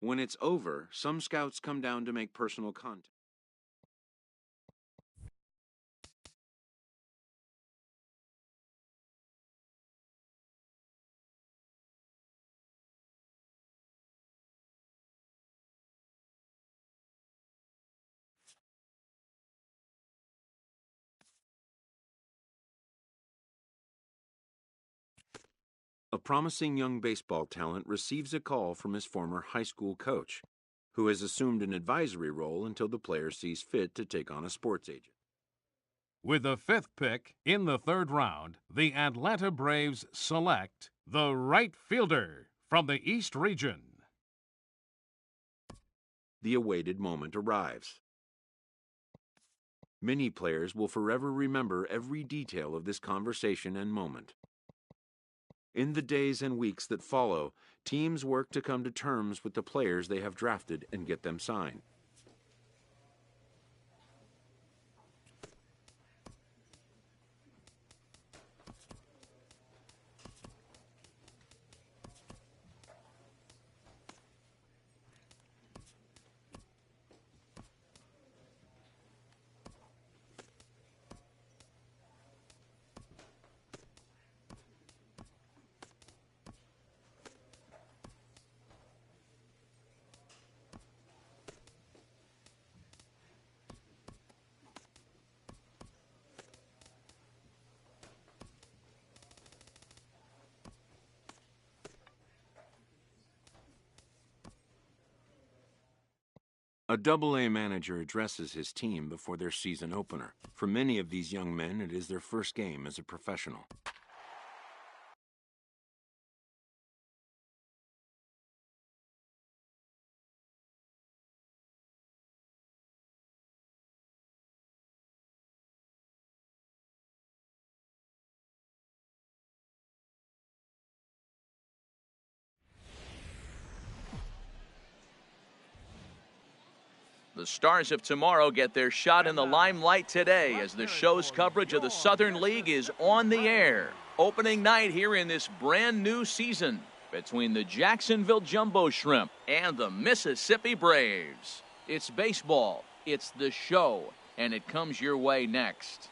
When it's over, some scouts come down to make personal contact. A promising young baseball talent receives a call from his former high school coach, who has assumed an advisory role until the player sees fit to take on a sports agent. With the 5th pick in the 3rd round, the Atlanta Braves select the right fielder from the East region. The awaited moment arrives. Many players will forever remember every detail of this conversation and moment. In the days and weeks that follow, teams work to come to terms with the players they have drafted and get them signed. A Double-A manager addresses his team before their season opener. For many of these young men, it is their first game as a professional. The Stars of tomorrow get their shot in the limelight today as the show's coverage of the Southern League is on the air. Opening night here in this brand new season between the Jacksonville Jumbo Shrimp and the Mississippi Braves. It's baseball, it's the show, and it comes your way next.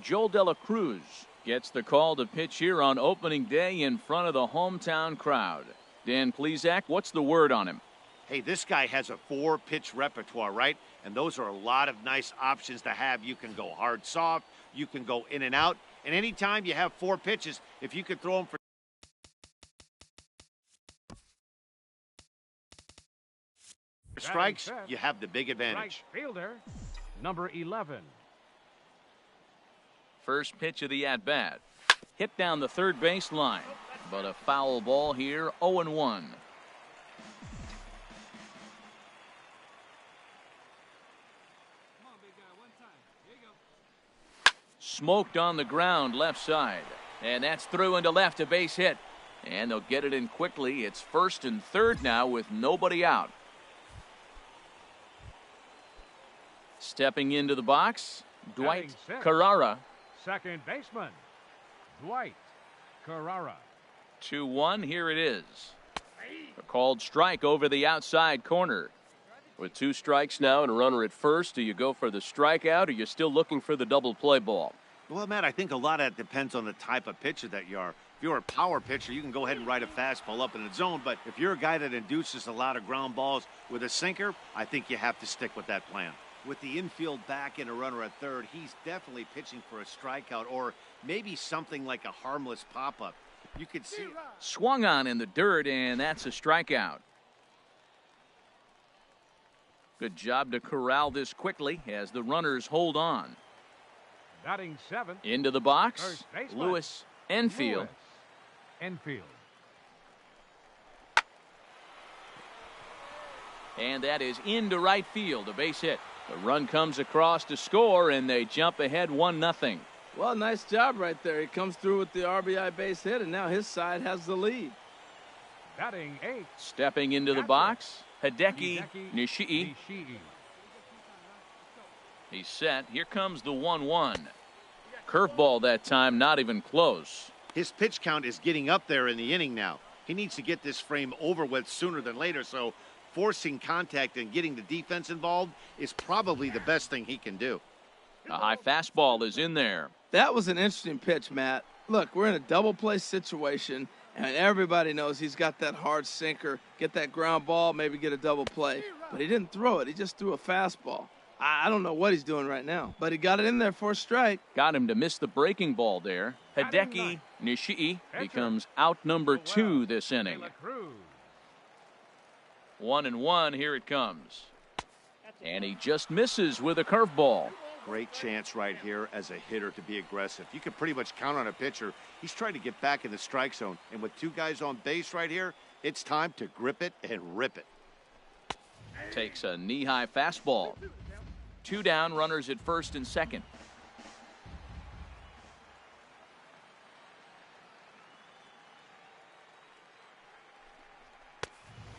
Joel De La Cruz gets the call to pitch here on opening day in front of the hometown crowd. Dan Plesac, what's the word on him? Hey, this guy has a 4-pitch repertoire, right? And those are a lot of nice options to have. You can go hard, soft. You can go in and out. And anytime you have 4 pitches, if you could throw them for strikes, you have the big advantage. Right fielder, number 11. First pitch of the at-bat. Hit down the third base line. But a foul ball here, 0-1. Smoked on the ground left side. And that's through into left, a base hit. And they'll get it in quickly. It's first and third now with nobody out. Stepping into the box, Dwight Carrara. Second baseman, Dwight Carrara. 2-1, here it is. A called strike over the outside corner. With 2 strikes now and a runner at first, do you go for the strikeout or you're still looking for the double play ball? Well, Matt, I think a lot of that depends on the type of pitcher that you are. If you're a power pitcher, you can go ahead and ride a fastball up in the zone. But if you're a guy that induces a lot of ground balls with a sinker, I think you have to stick with that plan. With the infield back and a runner at third, he's definitely pitching for a strikeout or maybe something like a harmless pop-up. You could see Swung on in the dirt, and that's a strikeout. Good job to corral this quickly as the runners hold on. Batting 7th. Into the box, Lewis Enfield. Enfield. And that is into right field, a base hit. The run comes across to score, and they jump ahead 1-0. Well, nice job right there. He comes through with the RBI base hit, and now his side has the lead. Batting 8th. Stepping into the box, Hideki Nishii. He's set. Here comes the 1-1. Curveball that time, not even close. his pitch count is getting up there in the inning now. He needs to get this frame over with sooner than later, so forcing contact and getting the defense involved is probably the best thing he can do. A high fastball is in there. That was an interesting pitch, Matt. Look, we're in a double play situation, and everybody knows he's got that hard sinker. Get that ground ball, maybe get a double play. But he didn't throw it. He just threw a fastball. I don't know what he's doing right now, but he got it in there for a strike. Got him to miss the breaking ball there. Hideki Nishii becomes out number 2 this inning. 1-1, here it comes. And he just misses with a curveball. Great chance right here as a hitter to be aggressive. You can pretty much count on a pitcher. He's trying to get back in the strike zone. And with 2 guys on base right here, it's time to grip it and rip it. Takes a knee-high fastball. 2 down, runners at first and second.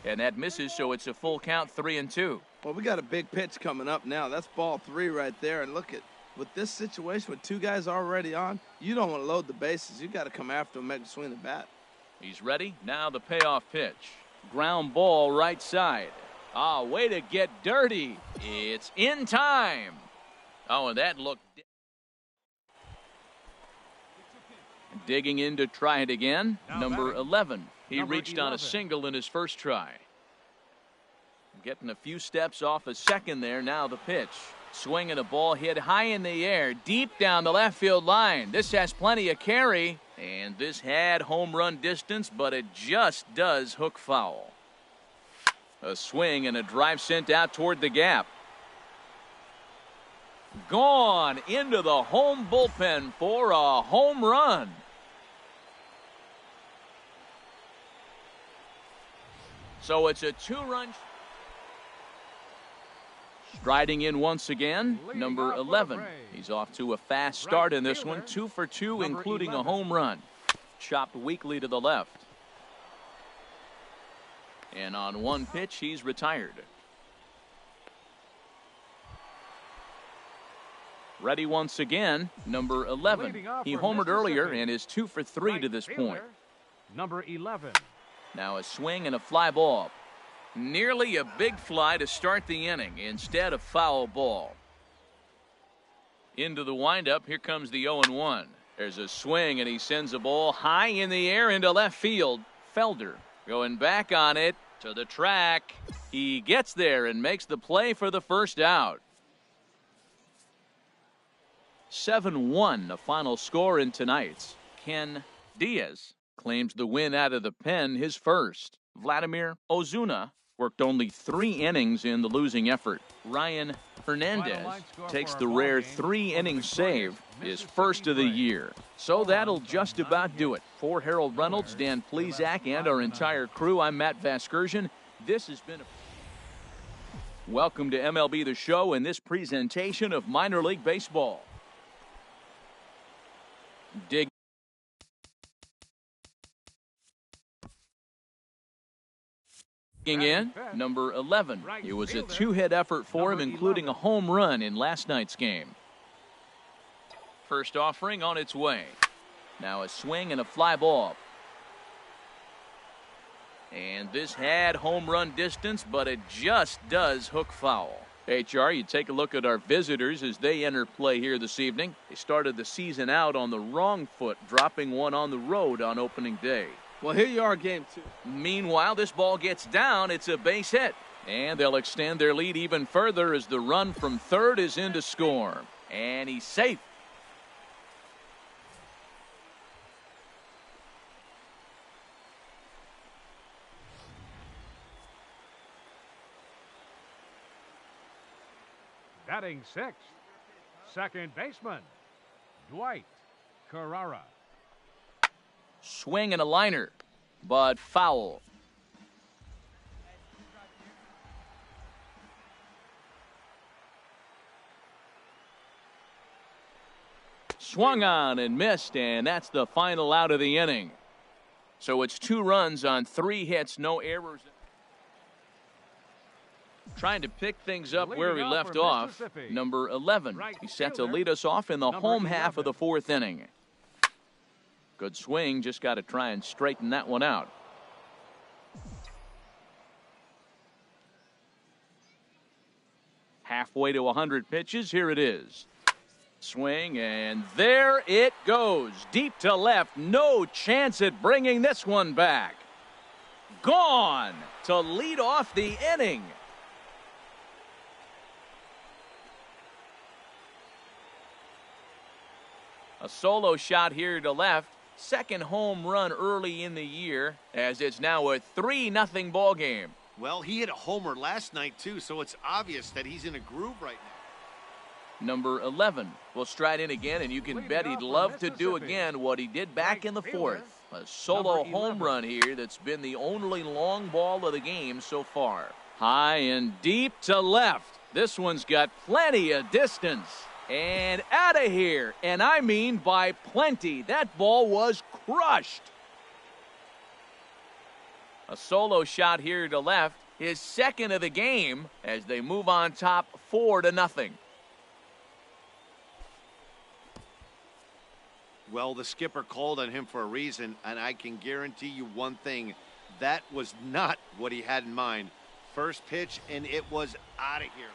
And that misses, so it's a full count, 3-2. Well, we got a big pitch coming up now. That's ball 3 right there. And look at, with this situation with 2 guys already on, you don't want to load the bases. You got to come after him, make him swing the bat. He's ready. Now the payoff pitch. Ground ball right side. Ah, way to get dirty. It's in time. Oh, and that looked... Digging in to try it again. Number 11. He reached on a single in his first try. Getting a few steps off a second there. Now the pitch. Swinging the ball hit high in the air, deep down the left field line. This has plenty of carry, and this had home run distance, but it just does hook foul. A swing and a drive sent out toward the gap. Gone into the home bullpen for a home run. So it's a 2-run. Striding in once again, number 11. He's off to a fast start in this one. 2 for 2, including a home run. Chopped weakly to the left. And on 1 pitch, he's retired. Ready once again, number 11. He homered earlier and is 2 for 3 to this point. Number 11. Now a swing and a fly ball. Nearly a big fly to start the inning instead of foul ball. Into the windup, here comes the 0-1. There's a swing and he sends a ball high in the air into left field. Felder going back on it to the track. He gets there and makes the play for the first out. 7-1 the final score in tonight's. Ken Diaz claims the win out of the pen, his first. Vladimir Ozuna worked only 3 innings in the losing effort. Ryan Hernandez takes the rare 3-inning save, his first of the year. So that'll just about do it. For Harold Reynolds, Dan Plesac, and our entire crew, I'm Matt Vasgersian. This has been Welcome to MLB The Show and this presentation of minor league baseball. Digging in, number 11. It was a 2-hit effort for him, including a home run in last night's game. First offering on its way. Now a swing and a fly ball. And this had home run distance, but it just does hook foul. HR, you take a look at our visitors as they enter play here this evening. They started the season out on the wrong foot, dropping one on the road on opening day. Well, here you are, game 2. Meanwhile, this ball gets down. It's a base hit. And they'll extend their lead even further as the run from third is in to score. And he's safe. Batting 6th, second baseman, Dwight Carrara. Swing and a liner, but foul. Swung on and missed, and that's the final out of the inning. So it's 2 runs on 3 hits, no errors. Trying to pick things up where we left off, number 11. He's set to lead us off in the home half of the 4th inning. Good swing, just got to try and straighten that one out. Halfway to 100 pitches, here it is. Swing, and there it goes. Deep to left, no chance at bringing this one back. Gone to lead off the inning. A solo shot here to left. Second home run early in the year, as it's now a 3-0 ball game. Well, he hit a homer last night, too, so it's obvious that he's in a groove right now. Number 11 will stride in again, and you can bet he'd love to do again what he did back in the fourth. A solo home run here that's been the only long ball of the game so far. High and deep to left. This one's got plenty of distance. And out of here, and I mean by plenty. That ball was crushed. A solo shot here to left, his second of the game, as they move on top 4-0. Well, the skipper called on him for a reason, and I can guarantee you one thing. That was not what he had in mind. First pitch, and it was out of here.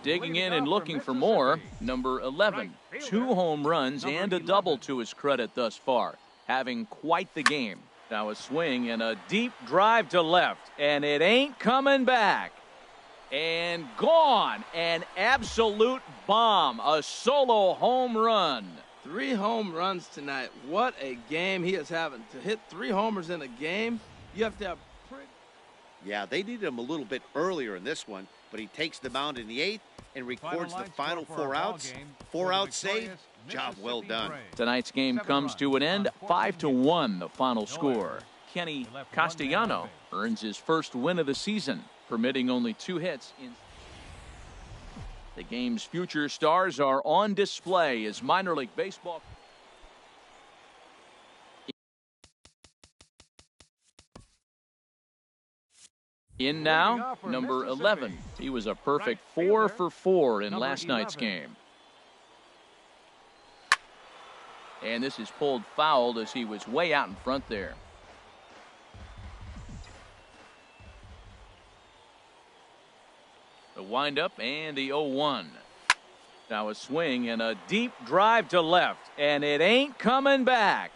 Digging in and looking for more, number 11. 2 home runs and a double to his credit thus far. Having quite the game. Now a swing and a deep drive to left, and it ain't coming back. And gone. An absolute bomb. A solo home run. 3 home runs tonight. What a game he is having. To hit 3 homers in a game, you have to have pretty... Yeah, they needed him a little bit earlier in this one, but he takes the mound in the 8th and records the final 4 outs. 4 outs saved. Job well done. Tonight's game comes to an end. 5-1 the final score. Kenny Castellano earns his first win of the season, permitting only 2 hits. The game's future stars are on display as minor league baseball. In now, number 11. He was a perfect 4 for 4 in last night's game. And this is pulled foul as he was way out in front there. The windup and the 0-1. Now a swing and a deep drive to left, and it ain't coming back.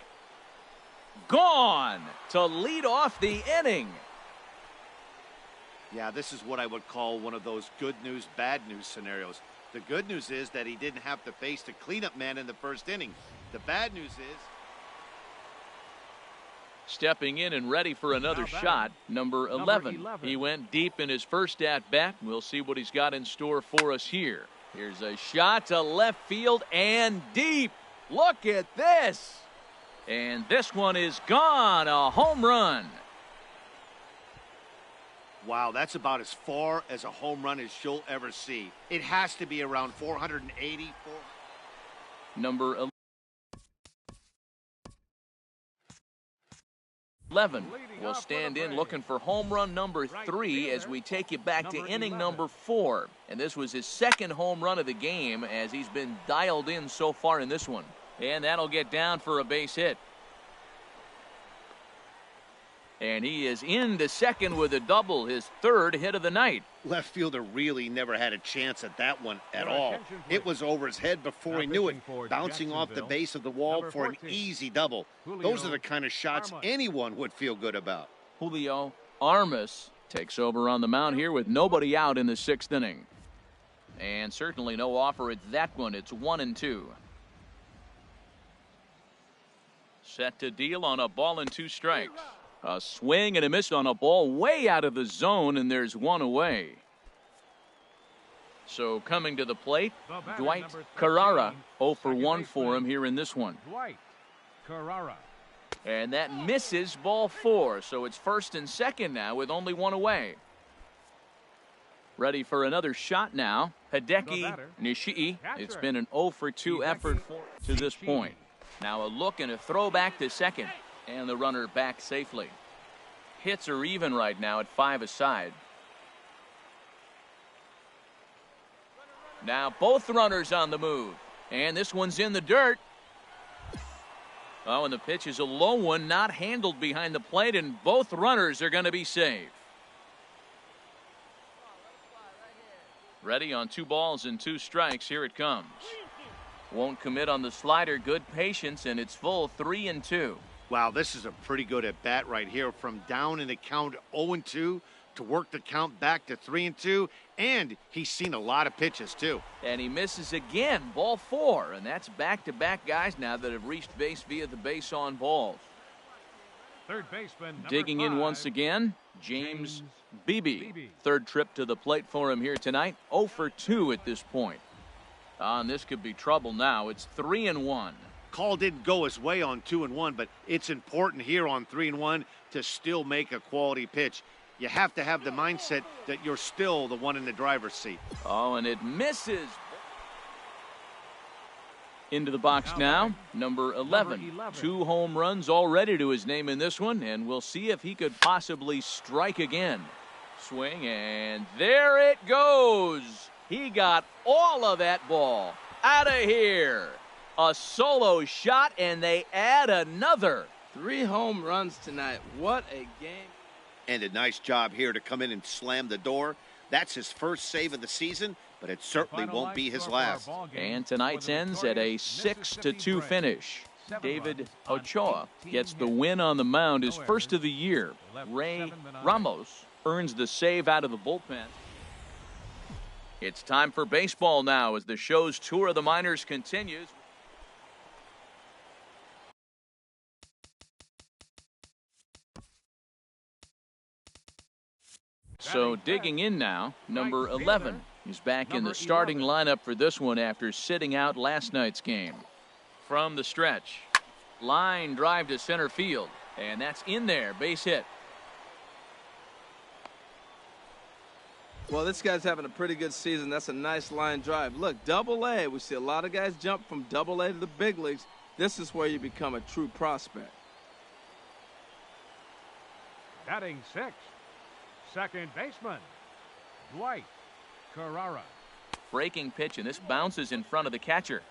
Gone to lead off the inning. Yeah, this is what I would call one of those good news, bad news scenarios. The good news is that he didn't have to face the cleanup man in the first inning. The bad news is... Stepping in and ready for another shot, number 11. He went deep in his first at-bat. We'll see what he's got in store for us here. Here's a shot to left field and deep. Look at this. And this one is gone. A home run. Wow, that's about as far as a home run as you'll ever see. It has to be around 480. Number 11 will stand in looking for home run number 3 as we take you back to inning number 4. And this was his second home run of the game as he's been dialed in so far in this one. And that'll get down for a base hit. And he is into second with a double, his 3rd hit of the night. Left fielder really never had a chance at that one at all. It was over his head before he knew it, bouncing off the base of the wall for an easy double. Those are the kind of shots anyone would feel good about. Julio Armas takes over on the mound here with nobody out in the 6th inning. And certainly no offer at that one. It's 1-2. Set to deal on a ball and 2 strikes. A swing and a miss on a ball way out of the zone, and there's 1 away. So coming to the plate, Dwight Carrara. 0 for 1 for him here in this one. Dwight Carrara. And that misses ball 4, so it's 1st and 2nd now with only 1 away. Ready for another shot now. Hideki Nishii. It's been an 0 for 2 effort to this point. Now a look and a throw back to second. And the runner back safely. Hits are even right now at 5 aside. Now both runners on the move. And this one's in the dirt. Oh, and the pitch is a low one, not handled behind the plate, and both runners are going to be safe. Ready on 2 balls and 2 strikes. Here it comes. Won't commit on the slider. Good patience, and it's full 3-2. Wow, this is a pretty good at bat right here. From down in the count 0-2, to work the count back to 3-2, and he's seen a lot of pitches, too. And he misses again, ball 4, and that's back-to-back guys now that have reached base via the base on balls. Third baseman, digging in once again, James Beebe. Third trip to the plate for him here tonight. 0 for 2 at this point. And this could be trouble now. It's 3-1. Call didn't go his way on 2-1, but it's important here on 3-1 to still make a quality pitch. You have to have the mindset that you're still the one in the driver's seat. Oh, and it misses. Into the box now, number 11. 2 home runs already to his name in this one, and we'll see if he could possibly strike again. Swing, and there it goes. He got all of that ball out of here. A solo shot, and they add another. 3 home runs tonight. What a game. And a nice job here to come in and slam the door. That's his first save of the season, but it certainly won't be his last. And tonight's ends at a 6-2 finish. David Ochoa gets the win on the mound, his first of the year. Ray Ramos earns the save out of the bullpen. It's time for baseball now as the show's tour of the minors continues. So digging in now, number 11. He's back in the starting lineup for this one after sitting out last night's game. From the stretch, line drive to center field, and that's in there, base hit. Well, this guy's having a pretty good season. That's a nice line drive. Look, Double-A. We see a lot of guys jump from Double-A to the big leagues. This is where you become a true prospect. Batting 6th, second baseman, Dwight Carrara. Breaking pitch, and this bounces in front of the catcher.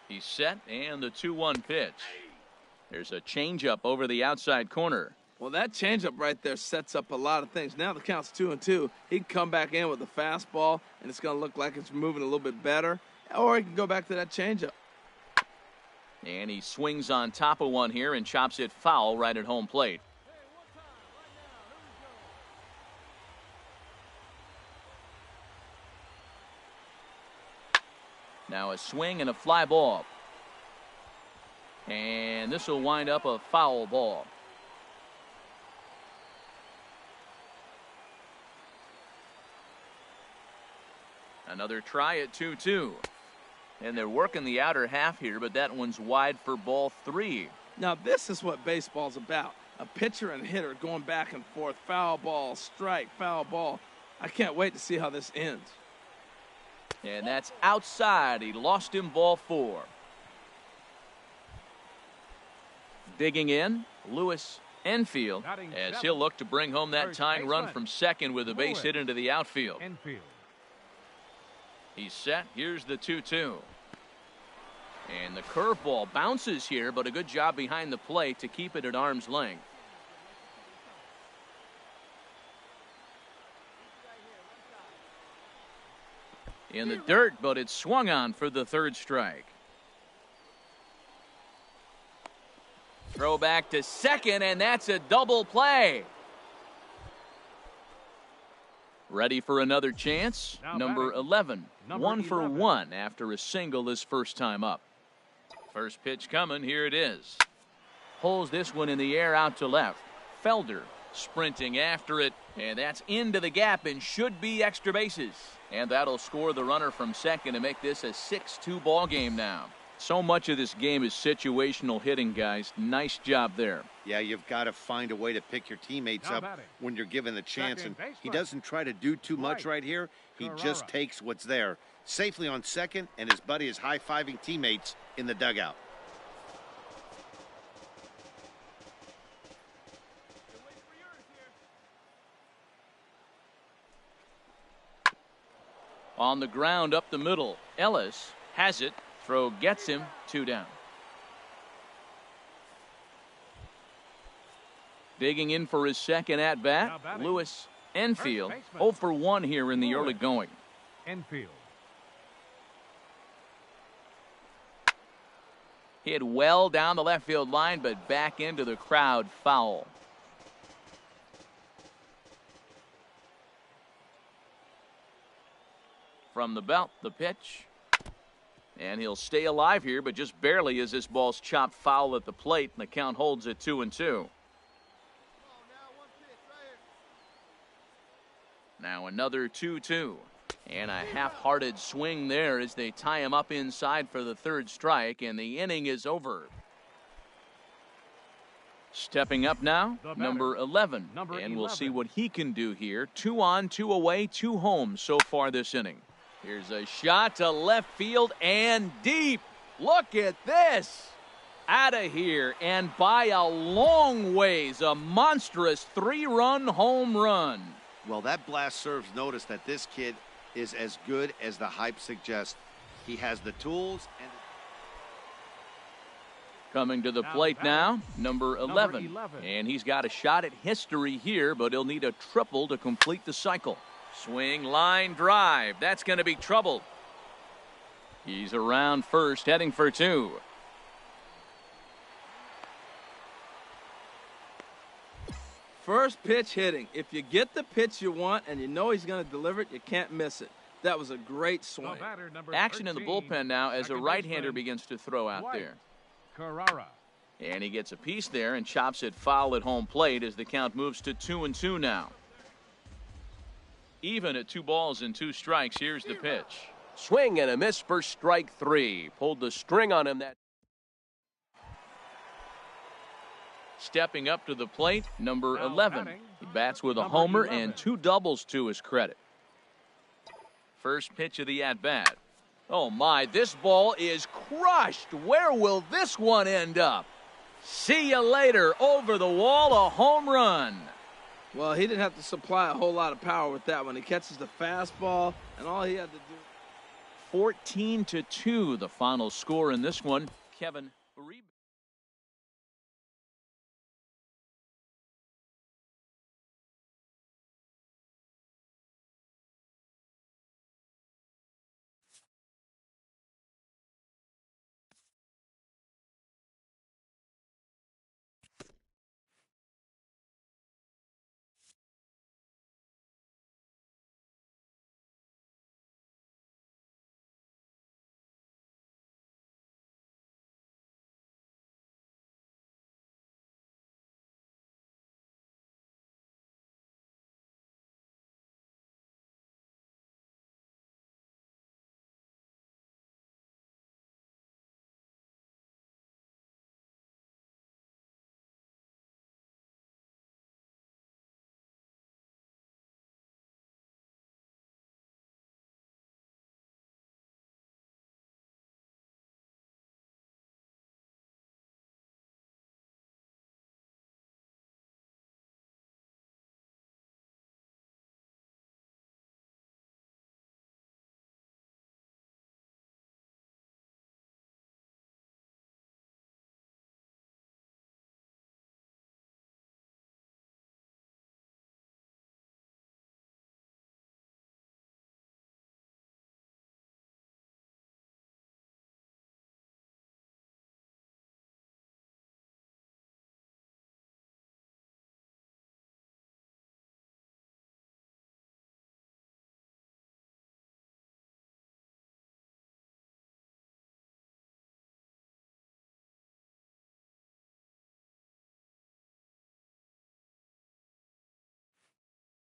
He's set, and the 2-1 pitch. There's a changeup over the outside corner. Well, that changeup right there sets up a lot of things. Now the count's 2-2. He can come back in with the fastball, and it's going to look like it's moving a little bit better. Or he can go back to that changeup. And he swings on top of one here and chops it foul right at home plate. Now a swing and a fly ball. And this will wind up a foul ball. Another try at 2-2. And they're working the outer half here, but that one's wide for ball 3. Now this is what baseball's about. A pitcher and hitter going back and forth. Foul ball, strike, foul ball. I can't wait to see how this ends. And that's outside. He lost him, ball 4. Digging in, Lewis Enfield, as he'll look to bring home that tying run from second with a base hit into the outfield. He's set. Here's the 2-2. And the curveball bounces here, but a good job behind the plate to keep it at arm's length. In the dirt, but it's swung on for the 3rd strike. Throw back to second, and that's a double play. Ready for another chance? Number 11. 1 for 1 after a single his first time up. First pitch coming. Here it is. Pulls this one in the air out to left. Felder sprinting after it, and that's into the gap and should be extra bases. And that'll score the runner from second to make this a 6-2 ball game now. So much of this game is situational hitting, guys. Nice job there. Yeah, you've got to find a way to pick your teammates up when you're given the chance. And he doesn't try to do too much right here. He just takes what's there. Safely on second, and his buddy is high-fiving teammates in the dugout. On the ground up the middle, Ellis has it. Throw gets him. 2 down. Digging in for his second at bat, Lewis Enfield. 0 for 1 here in the early going. Enfield. Hit well down the left field line, but back into the crowd, foul. From the belt, the pitch. And he'll stay alive here, but just barely as this ball's chopped foul at the plate, and the count holds at 2-2. Now another 2-2. And a half-hearted swing there as they tie him up inside for the third strike, and the inning is over. Stepping up now, number 11. And we'll see what he can do here. 2 on, 2 away, 2 home so far this inning. Here's a shot to left field and deep. Look at this. Out of here and by a long ways, a monstrous 3-run home run. Well, that blast serves notice that this kid is as good as the hype suggests. He has the tools. And coming to the plate now, number 11. And he's got a shot at history here, but he'll need a triple to complete the cycle. Swing, line, drive. That's going to be trouble. He's around first, heading for 2. First pitch hitting. If you get the pitch you want and you know he's going to deliver it, you can't miss it. That was a great swing. Action in the bullpen now as a right-hander begins to throw out there. Carrara. And he gets a piece there and chops it foul at home plate as the count moves to 2-2 now. Even at 2 balls and 2 strikes, here's the pitch. Swing and a miss for strike 3. Pulled the string on him. That. Stepping up to the plate, number 11. He bats with a homer and 2 doubles to his credit. First pitch of the at-bat. Oh my, this ball is crushed. Where will this one end up? See you later. Over the wall, a home run. Well, he didn't have to supply a whole lot of power with that one. He catches the fastball, and all he had to do. 14-2, the final score in this one. Kevin Uribe.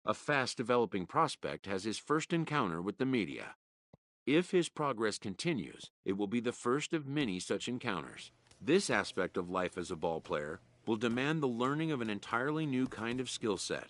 A fast-developing prospect has his first encounter with the media. If his progress continues, it will be the first of many such encounters. This aspect of life as a ball player will demand the learning of an entirely new kind of skill set.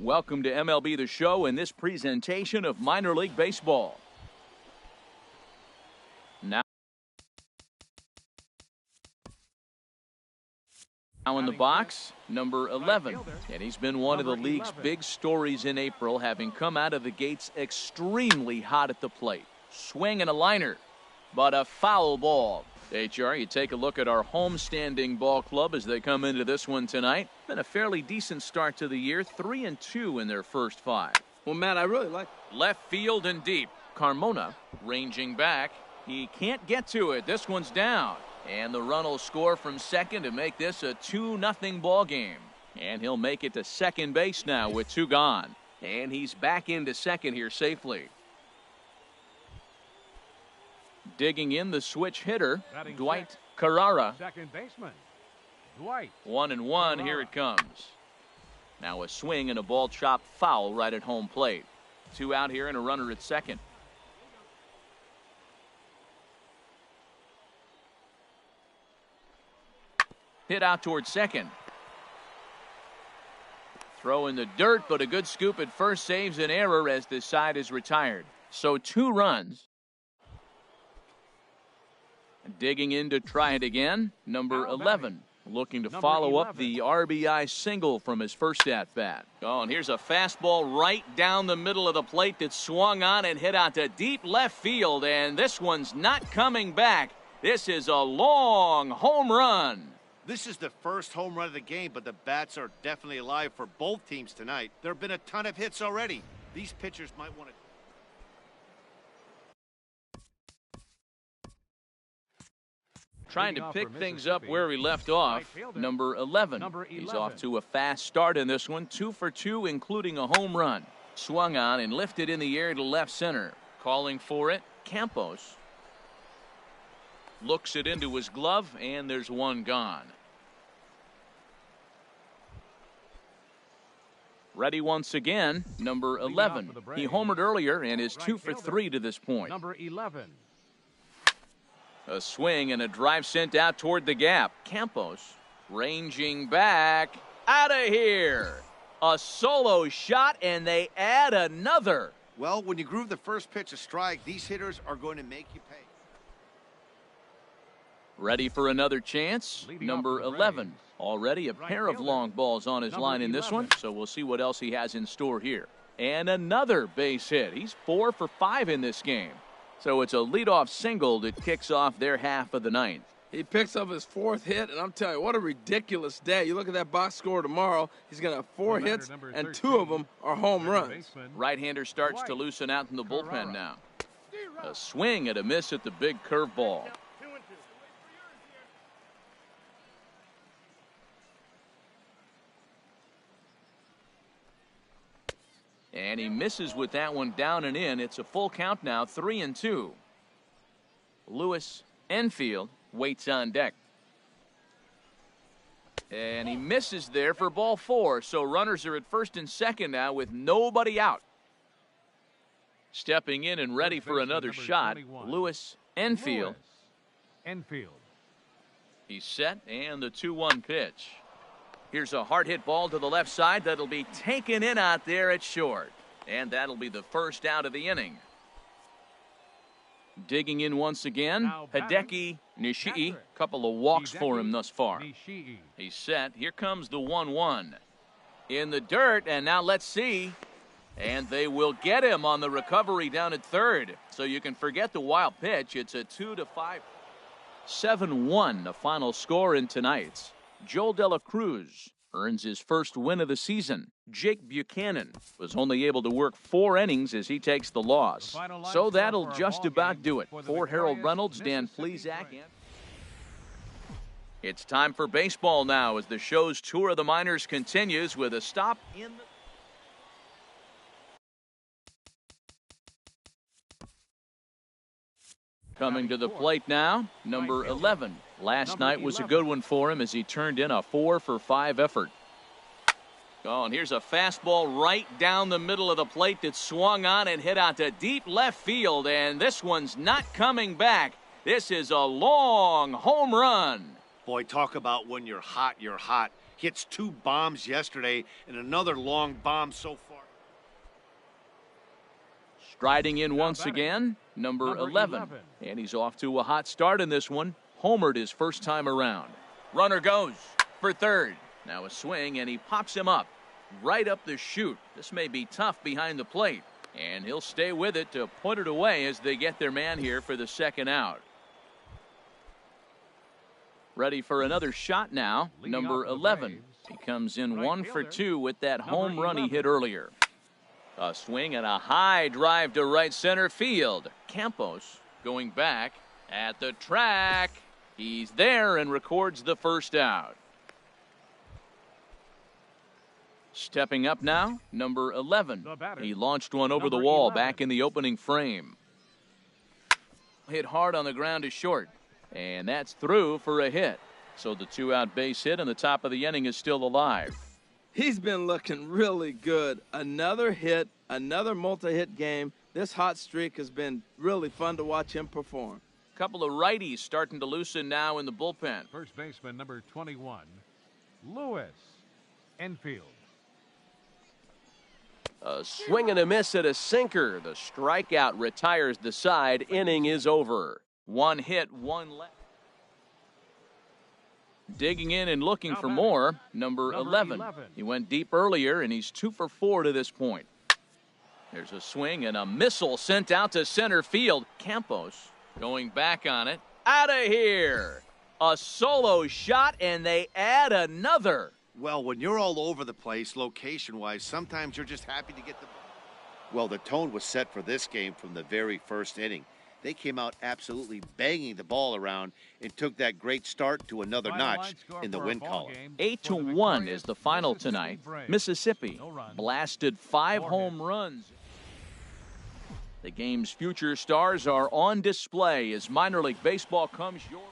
Welcome to MLB The Show in this presentation of minor league baseball. Now Now in the box, number 11. And he's been one of the league's big stories in April, having come out of the gates extremely hot at the plate. Swing and a liner, but a foul ball. HR, you take a look at our homestanding ball club as they come into this one tonight. Been a fairly decent start to the year, 3-2 in their first 5. Well, Matt, I really like Left field and deep. Carmona ranging back. He can't get to it. This one's down. And the run will score from second to make this a 2-0 ball game. And he'll make it to second base now with 2 gone. And he's back into second here safely. Digging in the switch hitter, Dwight Carrara. Second baseman, Dwight. 1-1, here it comes. Now a swing and a ball chopped foul right at home plate. 2 out here and a runner at second. Hit out towards second. Throw in the dirt, but a good scoop at first saves an error as this side is retired. So 2 runs. Digging in to try it again, number 11. Looking to follow up the RBI single from his first at-bat. Oh, and here's a fastball right down the middle of the plate that swung on and hit out to deep left field, and this one's not coming back. This is a long home run. This is the first home run of the game, but the bats are definitely alive for both teams tonight. There have been a ton of hits already. These pitchers might want to... Trying to pick things up where we left off, number 11. He's off to a fast start in this one, 2 for 2, including a home run. Swung on and lifted in the air to left center. Calling for it, Campos. Looks it into his glove, and there's 1 gone. Ready once again, number 11. He homered earlier and is 2 for 3 to this point. Number 11. A swing and a drive sent out toward the gap. Campos ranging back. Out of here. A solo shot, and they add another. Well, when you groove the first pitch a strike, these hitters are going to make you pay. Ready for another chance? Number 11. Already a pair of long balls on his line in this one, so we'll see what else he has in store here. And another base hit. He's 4 for 5 in this game. So it's a leadoff single that kicks off their half of the ninth. He picks up his 4th hit, and I'm telling you, what a ridiculous day. You look at that box score tomorrow, he's going to have 4 hits, and 2 of them are home runs. Right-hander starts to loosen out in the bullpen now. A swing and a miss at the big curveball. And he misses with that one down and in. It's a full count now, 3-2. Lewis Enfield waits on deck. And he misses there for ball 4. So runners are at first and second now with nobody out. Stepping in and ready for another shot, Lewis Enfield. He's set, and the 2-1 pitch. Here's a hard hit ball to the left side that'll be taken in out there at short. And that'll be the first out of the inning. Digging in once again, Hideki Nishii. Couple of walks for him thus far. He's set. Here comes the 1-1. In the dirt, and now let's see. And they will get him on the recovery down at third. So you can forget the wild pitch. It's a 2-5. 7-1, the final score in tonight's. Joel De La Cruz earns his first win of the season. Jake Buchanan was only able to work 4 innings as he takes the loss. So that'll just about do it. For Harold Reynolds, Dan Plesac. It's time for baseball now as the show's tour of the minors continues with a stop in the... Coming to the plate now, number 11. Last night was a good one for him as he turned in a 4 for 5 effort. Oh, and here's a fastball right down the middle of the plate that swung on and hit out to deep left field, and this one's not coming back. This is a long home run. Boy, talk about when you're hot, you're hot. Hits 2 bombs yesterday and another long bomb so far. Striding in once again, number 11. And he's off to a hot start in this one. Homered his first time around. Runner goes. for third. Now a swing, and he pops him up right up the chute. This may be tough behind the plate, and he'll stay with it to put it away as they get their man here for the second out. Ready for another shot now, number 11. He comes in 1 for 2 with that home run he hit earlier. A swing and a high drive to right center field. Campos going back at the track. He's there and records the first out. Stepping up now, number 11. He launched one over the wall back in the opening frame. Hit hard on the ground to short, and that's through for a hit. So the 2-out base hit and the top of the inning is still alive. He's been looking really good. Another hit, another multi-hit game. This hot streak has been really fun to watch him perform. Couple of righties starting to loosen now in the bullpen. First baseman number 21, Lewis Enfield. A swing and a miss at a sinker. The strikeout retires the side. Inning is over. 1 hit, 1 left. Digging in and looking for more, number 11. He went deep earlier, and he's 2 for 4 to this point. There's a swing and a missile sent out to center field. Campos going back on it. Out of here. A solo shot, and they add another. Well, when you're all over the place, location-wise, sometimes you're just happy to get the ball. Well, the tone was set for this game from the very first inning. They came out absolutely banging the ball around and took that great start to another notch in the win column. 8-1 is the final tonight. Mississippi blasted 5 home runs. The game's future stars are on display as minor league baseball comes your way.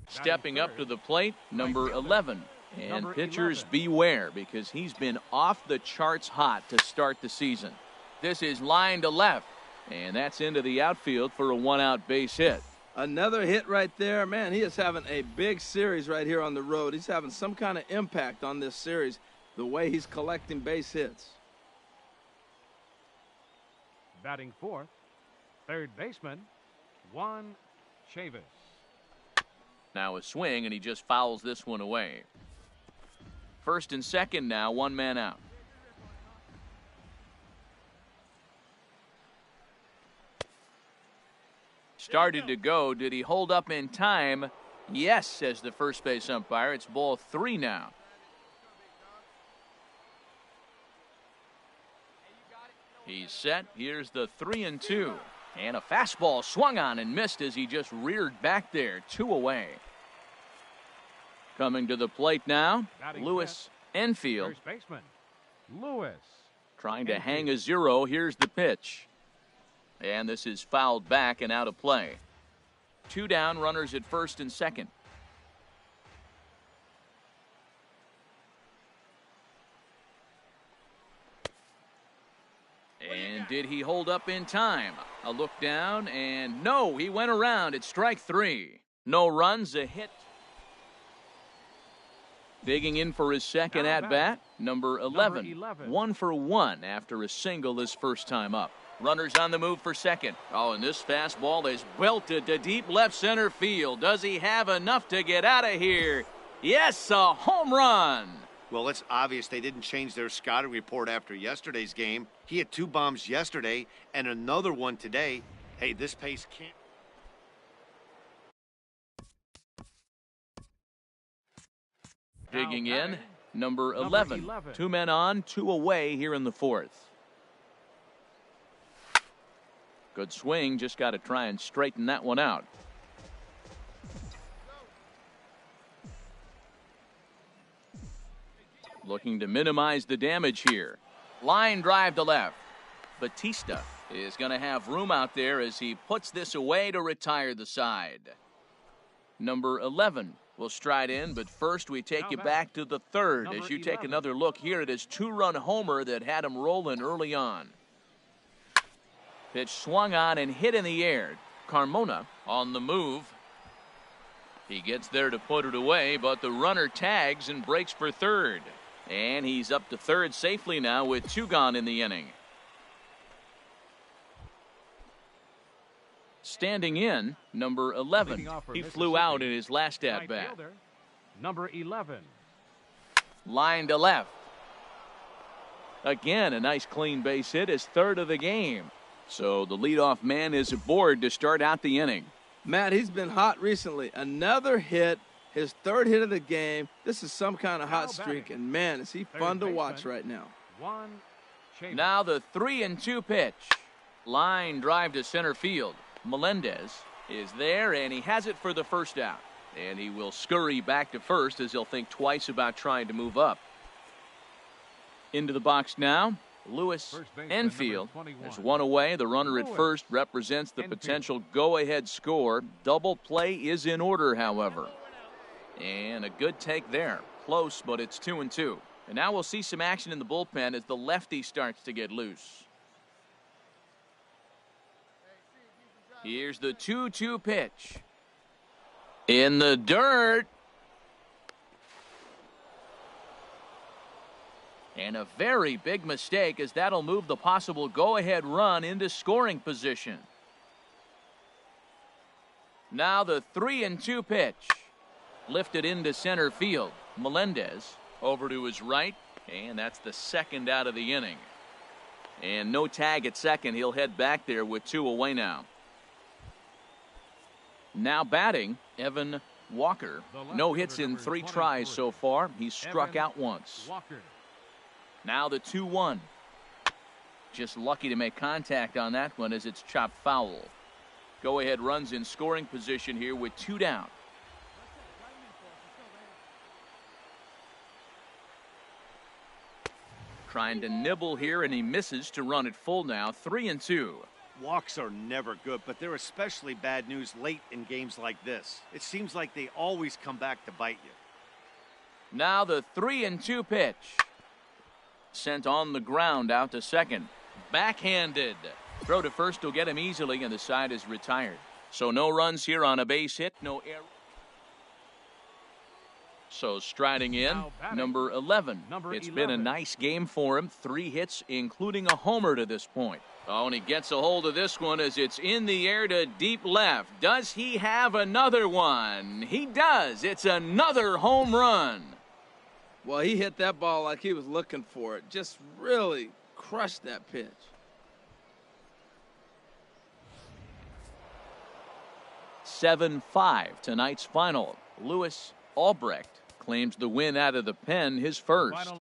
Stepping up to the plate, number 11. And pitchers beware, because he's been off the charts hot to start the season. This is line to left, and that's into the outfield for a 1-out base hit. Another hit right there. Man, he is having a big series right here on the road. He's having some kind of impact on this series, the way he's collecting base hits. Batting fourth, third baseman, Juan Chavis. Now a swing, and he just fouls this one away. First and second now, 1 man out. Started to go. Did he hold up in time? Yes, says the first base umpire. It's ball 3 now. He's set. Here's the 3-2. And a fastball swung on and missed as he just reared back there. 2 away. Coming to the plate now, Lewis Enfield. First baseman, Lewis. Trying to hang a 0. Here's the pitch. And this is fouled back and out of play. 2 down, runners at first and second. And did he hold up in time? A look down, and no, he went around. It's strike 3. No runs, a hit. Digging in for his second at-bat, number 11. 1 for 1 after a single his first time up. Runners on the move for second. Oh, and this fastball is belted to deep left center field. Does he have enough to get out of here? Yes, a home run. Well, it's obvious they didn't change their scouting report after yesterday's game. He had 2 bombs yesterday and another one today. Hey, this pace can't. Digging in, number 11. 2 men on, 2 away here in the fourth. Good swing, just got to try and straighten that one out. Looking to minimize the damage here. Line drive to left. Batista is going to have room out there as he puts this away to retire the side. Number 11 will stride in, but first we take you back to the third as you take another look here at his 2-run homer that had him rolling early on. Pitch swung on and hit in the air. Carmona on the move. He gets there to put it away, but the runner tags and breaks for third. And he's up to third safely now with 2 gone in the inning. Standing in, number 11. He flew out in his last Right at-bat. fielder, number 11. Line to left. Again, a nice clean base hit, his third of the game. So the leadoff man is aboard to start out the inning. Matt, he's been hot recently. Another hit, his third hit of the game. This is some kind of hot streak, and man, is he fun to watch right now. One. Chavis. Now the 3-2 pitch. Line drive to center field. Melendez is there, and he has it for the first out. And he will scurry back to first as he'll think twice about trying to move up. Into the box now, Lewis Enfield. There's one away. The runner at first represents the potential go-ahead score. Double play is in order, however. And a good take there. Close, but it's 2-2. And now we'll see some action in the bullpen as the lefty starts to get loose. Here's the 2-2 pitch. In the dirt. And a very big mistake, as that'll move the possible go-ahead run into scoring position. Now the 3-2 pitch. Lifted into center field. Melendez over to his right, and that's the second out of the inning. And no tag at second. He'll head back there with 2 away now. Now batting, Evan Walker. No hits in 3 tries so far. He's struck out once. Walker. Now the 2-1. Just lucky to make contact on that one as it's chopped foul. Go-ahead runs in scoring position here with 2 down. Trying to nibble here, and he misses to run it full now. 3-2. Walks are never good, but they're especially bad news late in games like this. It seems like they always come back to bite you. Now the 3-2 pitch. Sent on the ground out to second. Backhanded. Throw to first will get him easily, and the side is retired. So no runs here on a base hit, no error. So striding in, number 11. It's been a nice game for him. 3 hits, including a homer to this point. Oh, and he gets a hold of this one as it's in the air to deep left. Does he have another one? He does. It's another home run. Well, he hit that ball like he was looking for it. Just really crushed that pitch. (7-5) tonight's final. Louis Albrecht claims the win out of the pen, his first.